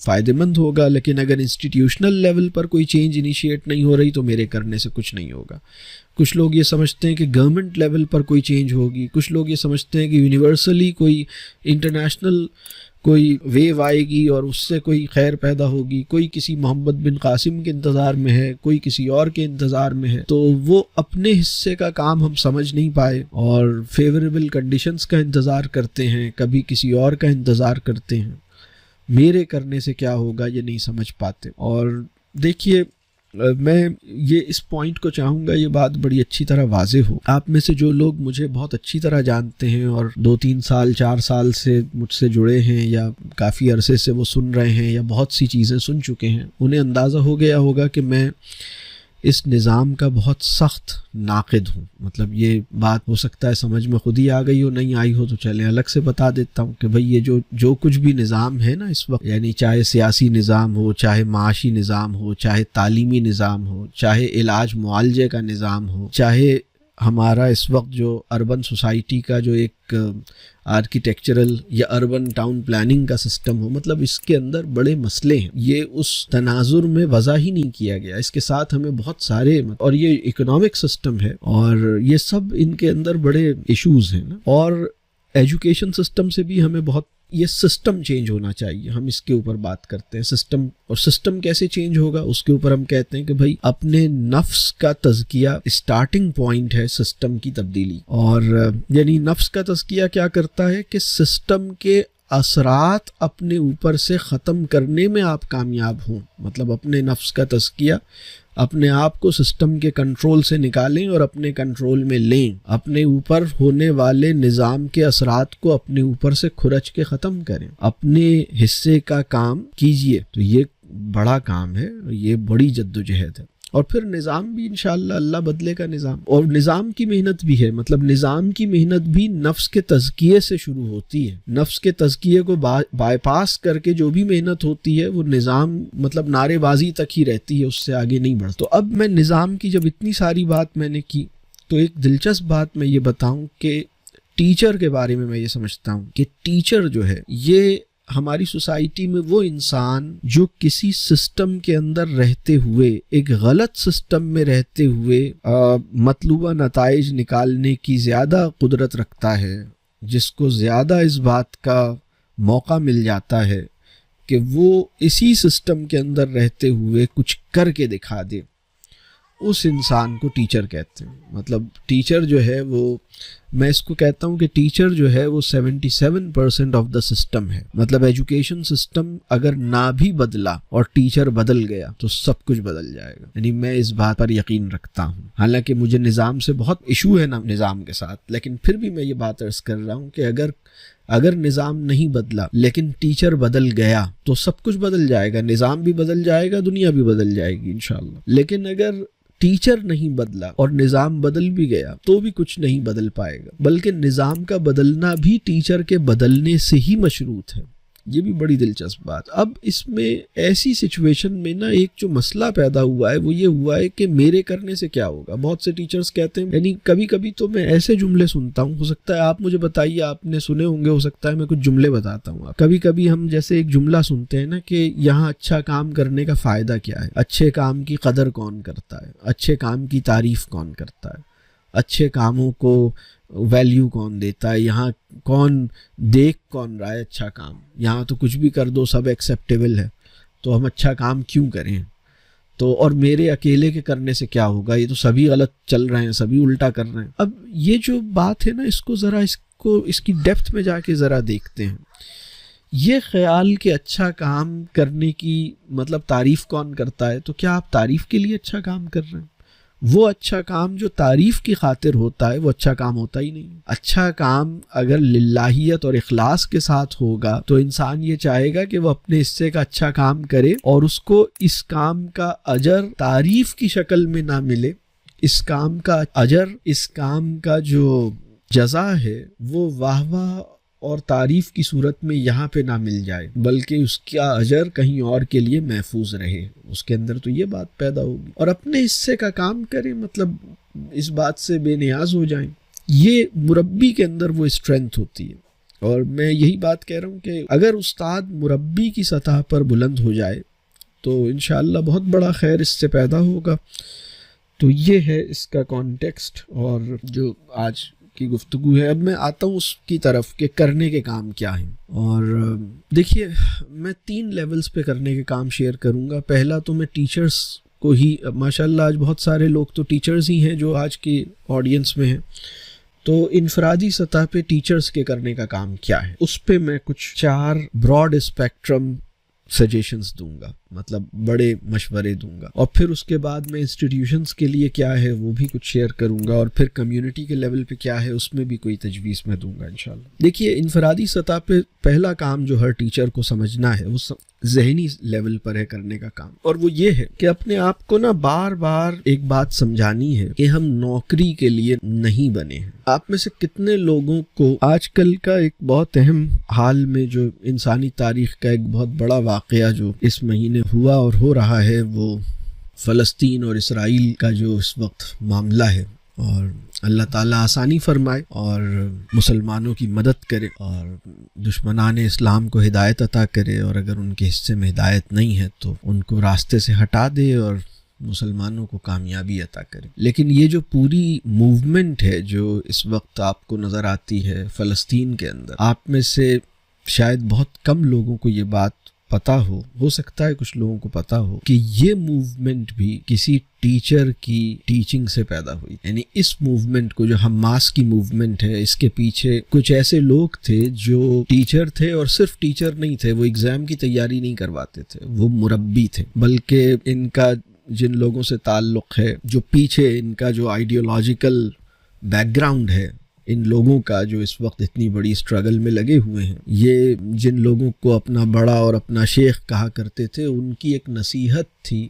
S1: فائدہ مند ہوگا, لیکن اگر انسٹیٹیوشنل لیول پر کوئی چینج انیشیٹ نہیں ہو رہی تو میرے کرنے سے کچھ نہیں ہوگا. کچھ لوگ یہ سمجھتے ہیں کہ گورنمنٹ لیول پر کوئی چینج ہوگی, کچھ لوگ یہ سمجھتے ہیں کہ یونیورسلی کوئی انٹرنیشنل کوئی ویو آئے گی اور اس سے کوئی خیر پیدا ہوگی, کوئی کسی محمد بن قاسم کے انتظار میں ہے, کوئی کسی اور کے انتظار میں ہے. تو وہ اپنے حصے کا کام ہم سمجھ نہیں پائے اور فیوریبل کنڈیشنز کا انتظار کرتے ہیں, کبھی کسی اور کا انتظار کرتے ہیں. میرے کرنے سے کیا ہوگا یہ نہیں سمجھ پاتے. اور دیکھیے, میں یہ اس پوائنٹ کو چاہوں گا یہ بات بڑی اچھی طرح واضح ہو. آپ میں سے جو لوگ مجھے بہت اچھی طرح جانتے ہیں اور 2-3 سال 4 سال سے مجھ سے جڑے ہیں یا کافی عرصے سے وہ سن رہے ہیں یا بہت سی چیزیں سن چکے ہیں, انہیں اندازہ ہو گیا ہوگا کہ میں اس نظام کا بہت سخت ناقد ہوں. یہ بات ہو سکتا ہے سمجھ میں خود ہی آ گئی ہو, نہیں آئی ہو تو چلیں الگ سے بتا دیتا ہوں کہ بھئی یہ جو کچھ بھی نظام ہے نا اس وقت, یعنی چاہے سیاسی نظام ہو, چاہے معاشی نظام ہو, چاہے تعلیمی نظام ہو, چاہے علاج معالجے کا نظام ہو, چاہے ہمارا اس وقت جو اربن سوسائٹی کا جو ایک آرکیٹیکچرل یا اربن ٹاؤن پلاننگ کا سسٹم ہو, اس کے اندر بڑے مسئلے ہیں. یہ اس تناظر میں وضع ہی نہیں کیا گیا. اس کے ساتھ ہمیں بہت سارے, اور یہ اکنامک سسٹم ہے اور یہ سب ان کے اندر بڑے ایشوز ہیں نا. اور ایجوکیشن سسٹم سے بھی ہمیں بہت, یہ سسٹم چینج ہونا چاہیے. ہم اس کے اوپر بات کرتے ہیں سسٹم, اور سسٹم کیسے چینج ہوگا اس کے اوپر ہم کہتے ہیں کہ بھائی اپنے نفس کا تزکیہ اسٹارٹنگ پوائنٹ ہے سسٹم کی تبدیلی. اور یعنی نفس کا تزکیہ کیا کرتا ہے کہ سسٹم کے اثرات اپنے اوپر سے ختم کرنے میں آپ کامیاب ہوں. اپنے نفس کا تزکیہ, اپنے آپ کو سسٹم کے کنٹرول سے نکالیں اور اپنے کنٹرول میں لیں, اپنے اوپر ہونے والے نظام کے اثرات کو اپنے اوپر سے کھرچ کے ختم کریں, اپنے حصے کا کام کیجئے. تو یہ بڑا کام ہے, یہ بڑی جدوجہد ہے. اور پھر نظام بھی انشاءاللہ اللہ بدلے کا نظام, اور نظام کی محنت بھی ہے. نظام کی محنت بھی نفس کے تزکیے سے شروع ہوتی ہے. نفس کے تزکیے کو بائی پاس کر کے جو بھی محنت ہوتی ہے وہ نظام نعرے بازی تک ہی رہتی ہے, اس سے آگے نہیں بڑھتا. تو اب میں نظام کی جب اتنی ساری بات میں نے کی تو ایک دلچسپ بات میں یہ بتاؤں کہ ٹیچر کے بارے میں یہ سمجھتا ہوں کہ ٹیچر جو ہے یہ ہماری سوسائٹی میں وہ انسان جو کسی سسٹم کے اندر رہتے ہوئے، ایک غلط سسٹم میں رہتے ہوئے مطلوبہ نتائج نکالنے کی زیادہ قدرت رکھتا ہے، جس کو زیادہ اس بات کا موقع مل جاتا ہے کہ وہ اسی سسٹم کے اندر رہتے ہوئے کچھ کر کے دکھا دے، اس انسان کو ٹیچر کہتے ہیں. مطلب ٹیچر جو ہے وہ، میں اس کو کہتا ہوں کہ ٹیچر جو ہے وہ 77% آف دا سسٹم ہے. مطلب ایجوکیشن سسٹم اگر نہ بھی بدلا اور ٹیچر بدل گیا تو سب کچھ بدل جائے گا. یعنی میں اس بات پر یقین رکھتا ہوں. حالانکہ مجھے نظام سے بہت ایشو ہے نا نظام کے ساتھ، لیکن پھر بھی میں یہ بات عرض کر رہا ہوں کہ اگر نظام نہیں بدلا لیکن ٹیچر بدل گیا تو سب کچھ بدل جائے گا. نظام بھی بدل جائے گا، دنیا بھی بدل جائے گی انشاءاللہ. لیکن اگر ٹیچر نہیں بدلا اور نظام بدل بھی گیا تو بھی کچھ نہیں بدل پائے گا، بلکہ نظام کا بدلنا بھی ٹیچر کے بدلنے سے ہی مشروط ہے. یہ بھی بڑی دلچسپ بات. اب اس میں ایسی سچویشن میں نا ایک جو مسئلہ پیدا ہوا ہے وہ یہ ہوا ہے کہ میرے کرنے سے کیا ہوگا. بہت سے ٹیچرز کہتے ہیں، یعنی کبھی کبھی تو میں ایسے جملے سنتا ہوں، ہو سکتا ہے آپ مجھے بتائیے، آپ نے سنے ہوں گے، ہو سکتا ہے میں کچھ جملے بتاتا ہوں. کبھی کبھی ہم جیسے ایک جملہ سنتے ہیں نا کہ یہاں اچھا کام کرنے کا فائدہ کیا ہے، اچھے کام کی قدر کون کرتا ہے، اچھے کام کی تعریف کون کرتا ہے، اچھے کاموں کو ویلیو کون دیتا ہے، یہاں کون رہا ہے اچھا کام، یہاں تو کچھ بھی کر دو سب ایکسیپٹیبل ہے، تو ہم اچھا کام کیوں کریں. تو اور میرے اکیلے کے کرنے سے کیا ہوگا، یہ تو سبھی غلط چل رہے ہیں، سبھی الٹا کر رہے ہیں. اب یہ جو بات ہے نا، اس کی ڈیپتھ میں جا کے ذرا دیکھتے ہیں. یہ خیال کہ اچھا کام کرنے کی مطلب تعریف کون کرتا ہے، تو کیا آپ تعریف کے لیے اچھا کام کر رہے ہیں؟ وہ اچھا کام جو تعریف کی خاطر ہوتا ہے وہ اچھا کام ہوتا ہی نہیں. اچھا کام اگر للہیت اور اخلاص کے ساتھ ہوگا تو انسان یہ چاہے گا کہ وہ اپنے حصے کا اچھا کام کرے اور اس کو اس کام کا اجر تعریف کی شکل میں نہ ملے. اس کام کا اجر، اس کام کا جو جزا ہے وہ واہ واہ اور تعریف کی صورت میں یہاں پہ نہ مل جائے، بلکہ اس کا اجر کہیں اور کے لیے محفوظ رہے. اس کے اندر تو یہ بات پیدا ہوگی، اور اپنے حصے کا کام کریں، مطلب اس بات سے بے نیاز ہو جائیں. یہ مربی کے اندر وہ اسٹرینتھ ہوتی ہے. اور میں یہی بات کہہ رہا ہوں کہ اگر استاد مربی کی سطح پر بلند ہو جائے تو انشاءاللہ بہت بڑا خیر اس سے پیدا ہوگا. تو یہ ہے اس کا کانٹیکسٹ اور جو آج کی گفتگو ہے. اب میں آتا ہوں اس کی طرف کہ کرنے کے کام کیا ہیں. اور دیکھیے، میں 3 لیولز پہ کرنے کے کام شیئر کروں گا. پہلا تو میں ٹیچرز کو ہی، ماشاءاللہ آج بہت سارے لوگ تو ٹیچرز ہی ہیں جو آج کی آڈینس میں ہیں، تو انفرادی سطح پہ ٹیچرز کے کرنے کا کام کیا ہے، اس پہ میں کچھ 4 براڈ اسپیکٹرم سجیشنز دوں گا، مطلب بڑے مشورے دوں گا. اور پھر اس کے بعد میں انسٹیٹیوشنز کے لیے کیا ہے وہ بھی کچھ شیئر کروں گا، اور پھر کمیونٹی کے لیول پہ کیا ہے اس میں بھی کوئی تجویز میں دوں گا انشاءاللہ. دیکھیے، انفرادی سطح پہ پہلا کام جو ہر ٹیچر کو سمجھنا ہے وہ ذہنی لیول پر ہے کرنے کا کام، اور وہ یہ ہے کہ اپنے آپ کو نا بار بار ایک بات سمجھانی ہے کہ ہم نوکری کے لیے نہیں بنے ہیں. آپ میں سے کتنے لوگوں کو آج کل کا ایک بہت اہم حال میں جو انسانی تاریخ کا ایک بہت بڑا واقعہ جو اس مہینے ہوا اور ہو رہا ہے، وہ فلسطین اور اسرائیل کا جو اس وقت معاملہ ہے، اور اللہ تعالیٰ آسانی فرمائے اور مسلمانوں کی مدد کرے اور دشمنان اسلام کو ہدایت عطا کرے، اور اگر ان کے حصے میں ہدایت نہیں ہے تو ان کو راستے سے ہٹا دے اور مسلمانوں کو کامیابی عطا کرے. لیکن یہ جو پوری موومنٹ ہے جو اس وقت آپ کو نظر آتی ہے فلسطین کے اندر، آپ میں سے شاید بہت کم لوگوں کو یہ بات پتہ ہو سکتا ہے کچھ لوگوں کو پتہ ہو کہ یہ موومنٹ بھی کسی ٹیچر کی ٹیچنگ سے پیدا ہوئی. یعنی اس موومنٹ کو، جو حماس کی موومنٹ ہے، اس کے پیچھے کچھ ایسے لوگ تھے جو ٹیچر تھے، اور صرف ٹیچر نہیں تھے، وہ ایگزام کی تیاری نہیں کرواتے تھے، وہ مربی تھے. بلکہ ان کا جن لوگوں سے تعلق ہے، جو پیچھے ان کا جو آئیڈیولوجیکل بیک گراؤنڈ ہے، ان لوگوں کا جو اس وقت اتنی بڑی اسٹرگل میں لگے ہوئے ہیں، یہ جن لوگوں کو اپنا بڑا اور اپنا شیخ کہا کرتے تھے، ان کی ایک نصیحت تھی،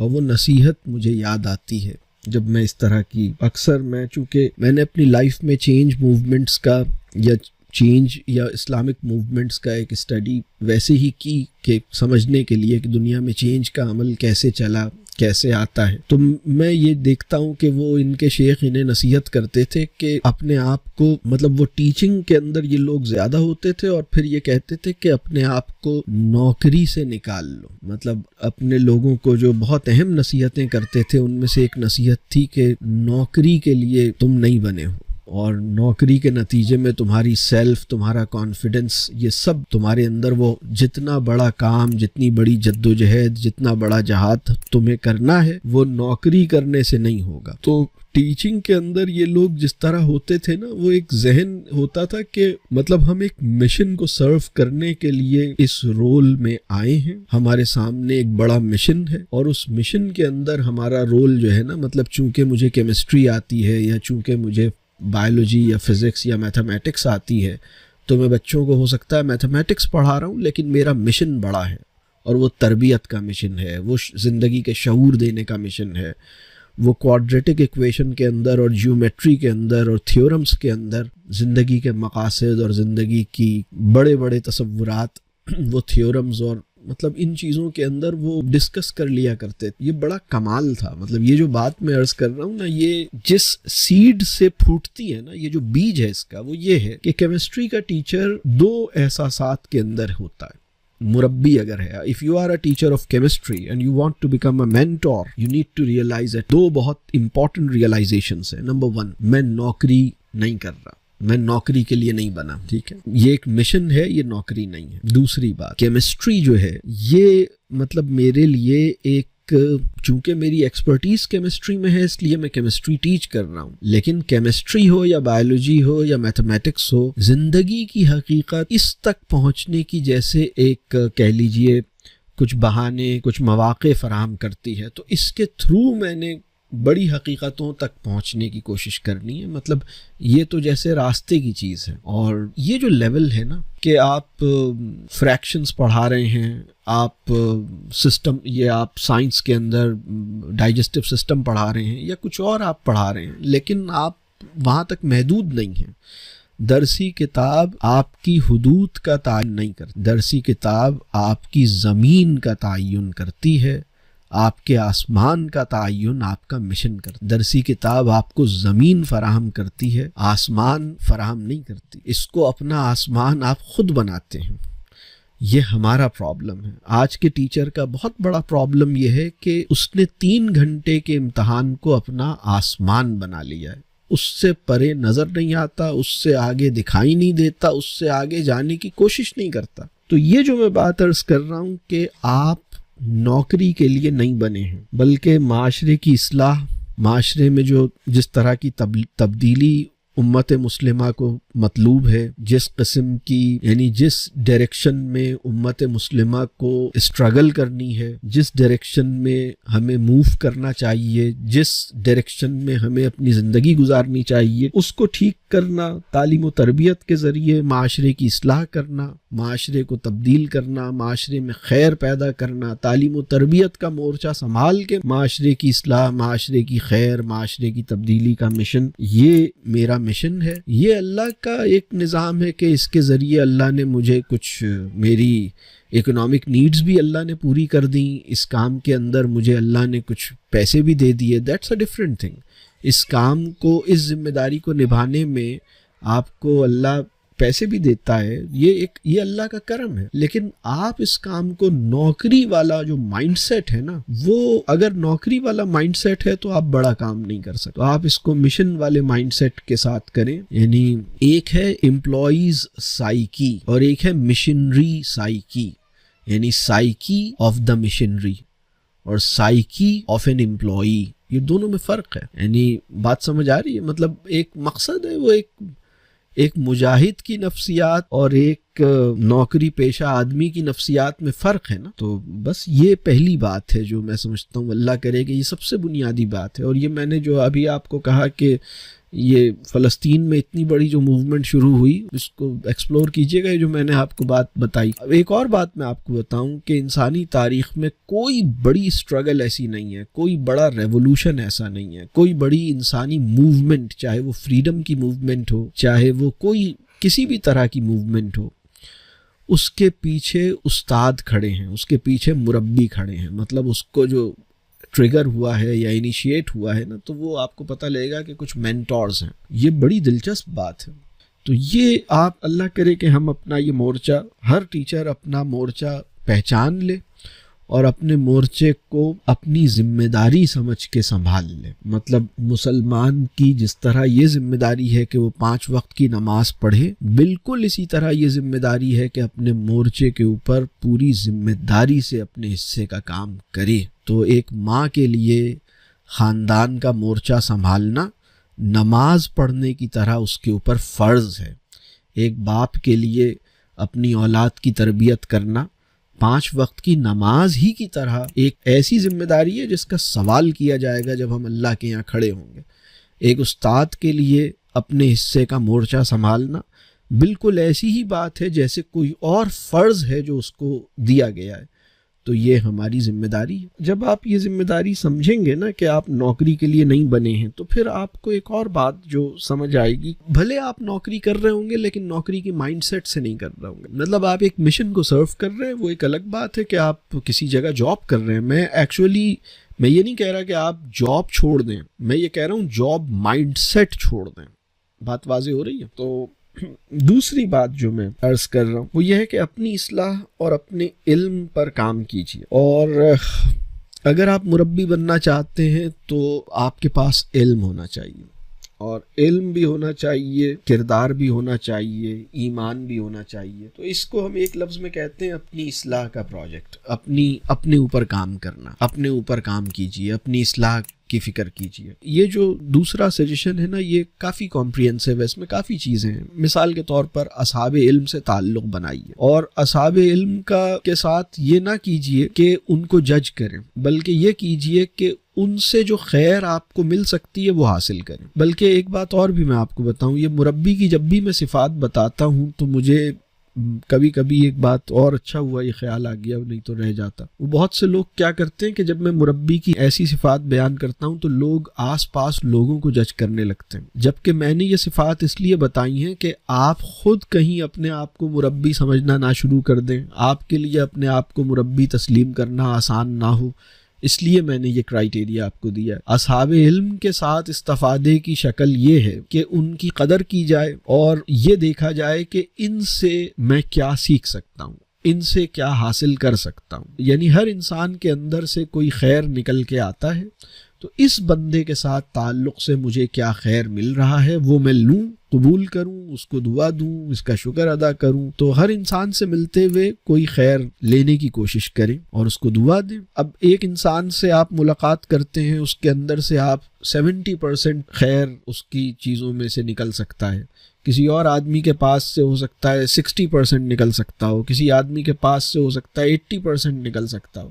S1: اور وہ نصیحت مجھے یاد آتی ہے جب میں اس طرح کی، اکثر میں چونکہ میں نے اپنی لائف میں چینج موومنٹس کا یا چینج یا اسلامک موومنٹس کا ایک اسٹڈی ویسے ہی کی کہ سمجھنے کے لیے کہ دنیا میں چینج کا عمل کیسے چلا، کیسے آتا ہے، تو میں یہ دیکھتا ہوں کہ وہ ان کے شیخ انہیں نصیحت کرتے تھے کہ اپنے آپ کو، مطلب وہ ٹیچنگ کے اندر یہ لوگ زیادہ ہوتے تھے، اور پھر یہ کہتے تھے کہ اپنے آپ کو نوکری سے نکال لو. مطلب اپنے لوگوں کو جو بہت اہم نصیحتیں کرتے تھے ان میں سے ایک نصیحت تھی کہ نوکری کے لیے تم نہیں بنے ہو، اور نوکری کے نتیجے میں تمہاری سیلف، تمہارا کانفیڈنس، یہ سب تمہارے اندر وہ جتنا بڑا کام، جتنی بڑی جد و جہد، جتنا بڑا جہاد تمہیں کرنا ہے وہ نوکری کرنے سے نہیں ہوگا. تو ٹیچنگ کے اندر یہ لوگ جس طرح ہوتے تھے نا، وہ ایک ذہن ہوتا تھا کہ مطلب ہم ایک مشن کو سرو کرنے کے لیے اس رول میں آئے ہیں، ہمارے سامنے ایک بڑا مشن ہے، اور اس مشن کے اندر ہمارا رول جو ہے نا، مطلب چونکہ مجھے کیمسٹری آتی ہے یا چونکہ مجھے بایولوجی یا فزکس یا میتھمیٹکس آتی ہے، تو میں بچوں کو ہو سکتا ہے میتھمیٹکس پڑھا رہا ہوں، لیکن میرا مشن بڑا ہے، اور وہ تربیت کا مشن ہے، وہ زندگی کے شعور دینے کا مشن ہے، وہ کوارڈریٹک ایکویشن کے اندر اور جیومیٹری کے اندر اور تھیورمز کے اندر زندگی کے مقاصد اور زندگی کی بڑے بڑے تصورات، وہ تھیورمز اور مطلب ان چیزوں کے اندر وہ ڈسکس کر لیا کرتے. یہ بڑا کمال تھا. مطلب یہ جو بات میں عرض کر رہا ہوں نا، یہ جس سیڈ سے پھوٹتی ہے نا، یہ جو بیج ہے اس کا، وہ یہ ہے کہ کیمسٹری کا ٹیچر دو احساسات کے اندر ہوتا ہے. مربی اگر ہے، if you are a teacher of chemistry and you want to become a mentor, you need to realize that دو بہت important realizations ہیں. نمبر 1، میں نوکری نہیں کر رہا، میں نوکری کے لیے نہیں بنا، ٹھیک ہے، یہ ایک مشن ہے، یہ نوکری نہیں ہے. دوسری بات، کیمسٹری جو ہے یہ مطلب میرے لیے ایک، چونکہ میری ایکسپرٹیز کیمسٹری میں ہے اس لیے میں کیمسٹری ٹیچ کر رہا ہوں، لیکن کیمسٹری ہو یا بایولوجی ہو یا میتھمیٹکس ہو، زندگی کی حقیقت اس تک پہنچنے کی جیسے ایک کہہ لیجئے کچھ بہانے، کچھ مواقع فراہم کرتی ہے. تو اس کے تھرو میں نے بڑی حقیقتوں تک پہنچنے کی کوشش کرنی ہے. مطلب یہ تو جیسے راستے کی چیز ہے، اور یہ جو لیول ہے نا کہ آپ فریکشنز پڑھا رہے ہیں، آپ سسٹم، یہ آپ سائنس کے اندر ڈائجسٹو سسٹم پڑھا رہے ہیں یا کچھ اور آپ پڑھا رہے ہیں، لیکن آپ وہاں تک محدود نہیں ہیں. درسی کتاب آپ کی حدود کا تعین نہیں کرتی، درسی کتاب آپ کی زمین کا تعین کرتی ہے، آپ کے آسمان کا تعین آپ کا مشن کرتا. درسی کتاب آپ کو زمین فراہم کرتی ہے، آسمان فراہم نہیں کرتی. اس کو اپنا آسمان آپ خود بناتے ہیں. یہ ہمارا پرابلم ہے. آج کے ٹیچر کا بہت بڑا پرابلم یہ ہے کہ اس نے 3 گھنٹے کے امتحان کو اپنا آسمان بنا لیا ہے. اس سے پرے نظر نہیں آتا، اس سے آگے دکھائی نہیں دیتا، اس سے آگے جانے کی کوشش نہیں کرتا. تو یہ جو میں بات عرض کر رہا ہوں کہ آپ نوکری کے لیے نہیں بنے ہیں، بلکہ معاشرے کی اصلاح، معاشرے میں جو جس طرح کی تبدیلی امت مسلمہ کو مطلوب ہے، جس قسم کی یعنی جس ڈائریکشن میں امت مسلمہ کو اسٹرگل کرنی ہے، جس ڈائریکشن میں ہمیں موو کرنا چاہیے، جس ڈائریکشن میں ہمیں اپنی زندگی گزارنی چاہیے، اس کو ٹھیک کرنا، تعلیم و تربیت کے ذریعے معاشرے کی اصلاح کرنا، معاشرے کو تبدیل کرنا، معاشرے میں خیر پیدا کرنا، تعلیم و تربیت کا مورچہ سنبھال کے معاشرے کی اصلاح، معاشرے کی خیر، معاشرے کی تبدیلی کا مشن، یہ میرا مشن ہے. یہ اللہ کا ایک نظام ہے کہ اس کے ذریعے اللہ نے مجھے کچھ، میری اکنامک نیڈز بھی اللہ نے پوری کر دیں. اس کام کے اندر مجھے اللہ نے کچھ پیسے بھی دے دیے. That's a different thing. اس کام کو، اس ذمہ داری کو نبھانے میں آپ کو اللہ پیسے بھی دیتا ہے، یہ اللہ کا کرم ہے. لیکن آپ اس کام کو نوکری والا جو مائنڈ سیٹ ہے نا، وہ اگر نوکری والا مائنڈ سیٹ ہے تو آپ بڑا کام نہیں کر سکتے. تو آپ اس کو مشن والے مائنڈ سیٹ کے ساتھ کریں. یعنی ایک ہے امپلائیز سائیکی اور ایک ہے مشنری سائیکی. یعنی سائیکی آف دا مشنری اور سائیکی آف این امپلائی، یہ دونوں میں فرق ہے. یعنی بات سمجھ آ رہی ہے؟ مطلب ایک مقصد ہے، وہ ایک مجاہد کی نفسیات اور ایک نوکری پیشہ آدمی کی نفسیات میں فرق ہے نا. تو بس یہ پہلی بات ہے جو میں سمجھتا ہوں اللہ کرے کہ یہ سب سے بنیادی بات ہے. اور یہ میں نے جو ابھی آپ کو کہا کہ یہ فلسطین میں اتنی بڑی جو موومنٹ شروع ہوئی، اس کو ایکسپلور کیجئے گا. جو میں نے آپ کو بات بتائی، ایک اور بات میں آپ کو بتاؤں کہ انسانی تاریخ میں کوئی بڑی اسٹرگل ایسی نہیں ہے، کوئی بڑا ریولوشن ایسا نہیں ہے، کوئی بڑی انسانی موومنٹ، چاہے وہ فریڈم کی موومنٹ ہو، چاہے وہ کوئی کسی بھی طرح کی موومنٹ ہو، اس کے پیچھے استاد کھڑے ہیں، اس کے پیچھے مربی کھڑے ہیں. مطلب اس کو جو ٹریگر ہوا ہے یا انیشیٹ ہوا ہے نا، تو وہ آپ کو پتہ لگے گا کہ کچھ مینٹورز ہیں. یہ بڑی دلچسپ بات ہے. تو یہ آپ اللہ کرے کہ ہم اپنا یہ مورچہ، ہر ٹیچر اپنا مورچہ پہچان لے اور اپنے مورچے کو اپنی ذمہ داری سمجھ کے سنبھال لے. مطلب مسلمان کی جس طرح یہ ذمہ داری ہے کہ وہ 5 وقت کی نماز پڑھے، بالکل اسی طرح یہ ذمہ داری ہے کہ اپنے مورچے کے اوپر پوری ذمہ داری سے اپنے حصے کا کام کرے. تو ایک ماں کے لیے خاندان کا مورچہ سنبھالنا نماز پڑھنے کی طرح اس کے اوپر فرض ہے. ایک باپ کے لیے اپنی اولاد کی تربیت کرنا 5 وقت کی نماز ہی کی طرح ایک ایسی ذمہ داری ہے جس کا سوال کیا جائے گا جب ہم اللہ کے یہاں کھڑے ہوں گے. ایک استاد کے لیے اپنے حصے کا مورچہ سنبھالنا بالکل ایسی ہی بات ہے جیسے کوئی اور فرض ہے جو اس کو دیا گیا ہے. تو یہ ہماری ذمہ داری ہے. جب آپ یہ ذمہ داری سمجھیں گے نا کہ آپ نوکری کے لیے نہیں بنے ہیں، تو پھر آپ کو ایک اور بات جو سمجھ آئے گی، بھلے آپ نوکری کر رہے ہوں گے لیکن نوکری کی مائنڈ سیٹ سے نہیں کر رہے ہوں گے. مطلب آپ ایک مشن کو سرو کر رہے ہیں، وہ ایک الگ بات ہے کہ آپ کسی جگہ جاب کر رہے ہیں. میں یہ نہیں کہہ رہا کہ آپ جاب چھوڑ دیں، میں یہ کہہ رہا ہوں جاب مائنڈ سیٹ چھوڑ دیں. بات واضح ہو رہی ہے؟ تو دوسری بات جو میں عرض کر رہا ہوں وہ یہ ہے کہ اپنی اصلاح اور اپنے علم پر کام کیجیے. اور اگر آپ مربی بننا چاہتے ہیں تو آپ کے پاس علم ہونا چاہیے، اور علم بھی ہونا چاہیے، کردار بھی ہونا چاہیے، ایمان بھی ہونا چاہیے. تو اس کو ہم ایک لفظ میں کہتے ہیں اپنی اصلاح کا پروجیکٹ. اپنے اوپر کام کرنا، اپنے اوپر کام کیجیے، اپنی اصلاح کی فکر کیجیے. یہ جو دوسرا سجیشن ہے نا، یہ کافی کمپریہنسو ہے، اس میں کافی چیزیں ہیں. مثال کے طور پر اصحاب علم سے تعلق بنائیے، اور اصحاب علم کے ساتھ یہ نہ کیجیے کہ ان کو جج کریں، بلکہ یہ کیجیے کہ ان سے جو خیر آپ کو مل سکتی ہے وہ حاصل کریں. بلکہ ایک بات اور بھی میں آپ کو بتاؤں، یہ مربی کی جب بھی میں صفات بتاتا ہوں تو مجھے کبھی کبھی ایک بات اور اچھا ہوا یہ خیال آ گیا، نہیں تو رہ جاتا. وہ بہت سے لوگ کیا کرتے ہیں کہ جب میں مربی کی ایسی صفات بیان کرتا ہوں تو لوگ آس پاس لوگوں کو جج کرنے لگتے ہیں، جبکہ میں نے یہ صفات اس لیے بتائی ہیں کہ آپ خود کہیں اپنے آپ کو مربی سمجھنا نہ شروع کر دیں، آپ کے لیے اپنے آپ کو مربی تسلیم کرنا آسان نہ ہو. اس لیے میں نے یہ کرائیٹیریا آپ کو دیا ہے. اصحاب علم کے ساتھ استفادے کی شکل یہ ہے کہ ان کی قدر کی جائے اور یہ دیکھا جائے کہ ان سے میں کیا سیکھ سکتا ہوں، ان سے کیا حاصل کر سکتا ہوں. یعنی ہر انسان کے اندر سے کوئی خیر نکل کے آتا ہے، تو اس بندے کے ساتھ تعلق سے مجھے کیا خیر مل رہا ہے وہ میں لوں، قبول کروں، اس کو دعا دوں، اس کا شکر ادا کروں. تو ہر انسان سے ملتے ہوئے کوئی خیر لینے کی کوشش کریں اور اس کو دعا دیں. اب ایک انسان سے آپ ملاقات کرتے ہیں، اس کے اندر سے آپ 70% خیر اس کی چیزوں میں سے نکل سکتا ہے. کسی اور آدمی کے پاس سے ہو سکتا ہے 60% نکل سکتا ہو، کسی آدمی کے پاس سے ہو سکتا ہے 80% نکل سکتا ہو.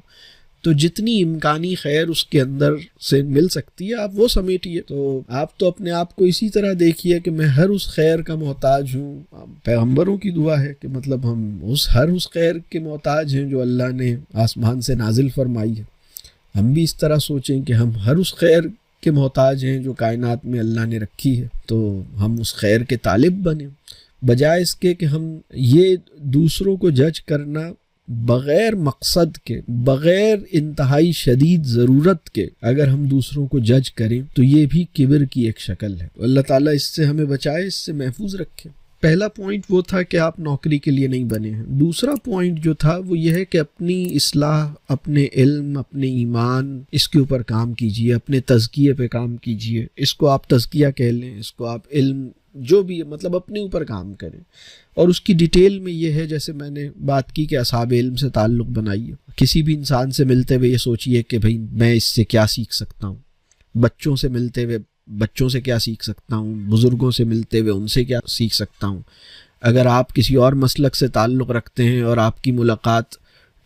S1: تو جتنی امکانی خیر اس کے اندر سے مل سکتی ہے آپ وہ سمیٹیے. تو آپ تو اپنے آپ کو اسی طرح دیکھیے کہ میں ہر اس خیر کا محتاج ہوں. پیغمبروں کی دعا ہے کہ مطلب ہم ہر اس خیر کے محتاج ہیں جو اللہ نے آسمان سے نازل فرمائی ہے. ہم بھی اس طرح سوچیں کہ ہم ہر اس خیر کے محتاج ہیں جو کائنات میں اللہ نے رکھی ہے، تو ہم اس خیر کے طالب بنیں، بجائے اس کے کہ ہم یہ دوسروں کو جج کرنا بغیر مقصد کے، بغیر انتہائی شدید ضرورت کے اگر ہم دوسروں کو جج کریں تو یہ بھی کبر کی ایک شکل ہے. اللہ تعالیٰ اس سے ہمیں بچائے، اس سے محفوظ رکھے. پہلا پوائنٹ وہ تھا کہ آپ نوکری کے لیے نہیں بنے ہیں. دوسرا پوائنٹ جو تھا وہ یہ ہے کہ اپنی اصلاح، اپنے علم، اپنے ایمان، اس کے اوپر کام کیجیے، اپنے تزکیے پہ کام کیجیے. اس کو آپ تزکیہ کہہ لیں، اس کو آپ علم، جو بھی ہے، مطلب اپنے اوپر کام کریں. اور اس کی ڈیٹیل میں یہ ہے جیسے میں نے بات کی کہ اصحاب علم سے تعلق بنائیے. کسی بھی انسان سے ملتے ہوئے یہ سوچئے کہ بھئی میں اس سے کیا سیکھ سکتا ہوں. بچوں سے ملتے ہوئے بچوں سے کیا سیکھ سکتا ہوں، بزرگوں سے ملتے ہوئے ان سے کیا سیکھ سکتا ہوں. اگر آپ کسی اور مسلک سے تعلق رکھتے ہیں اور آپ کی ملاقات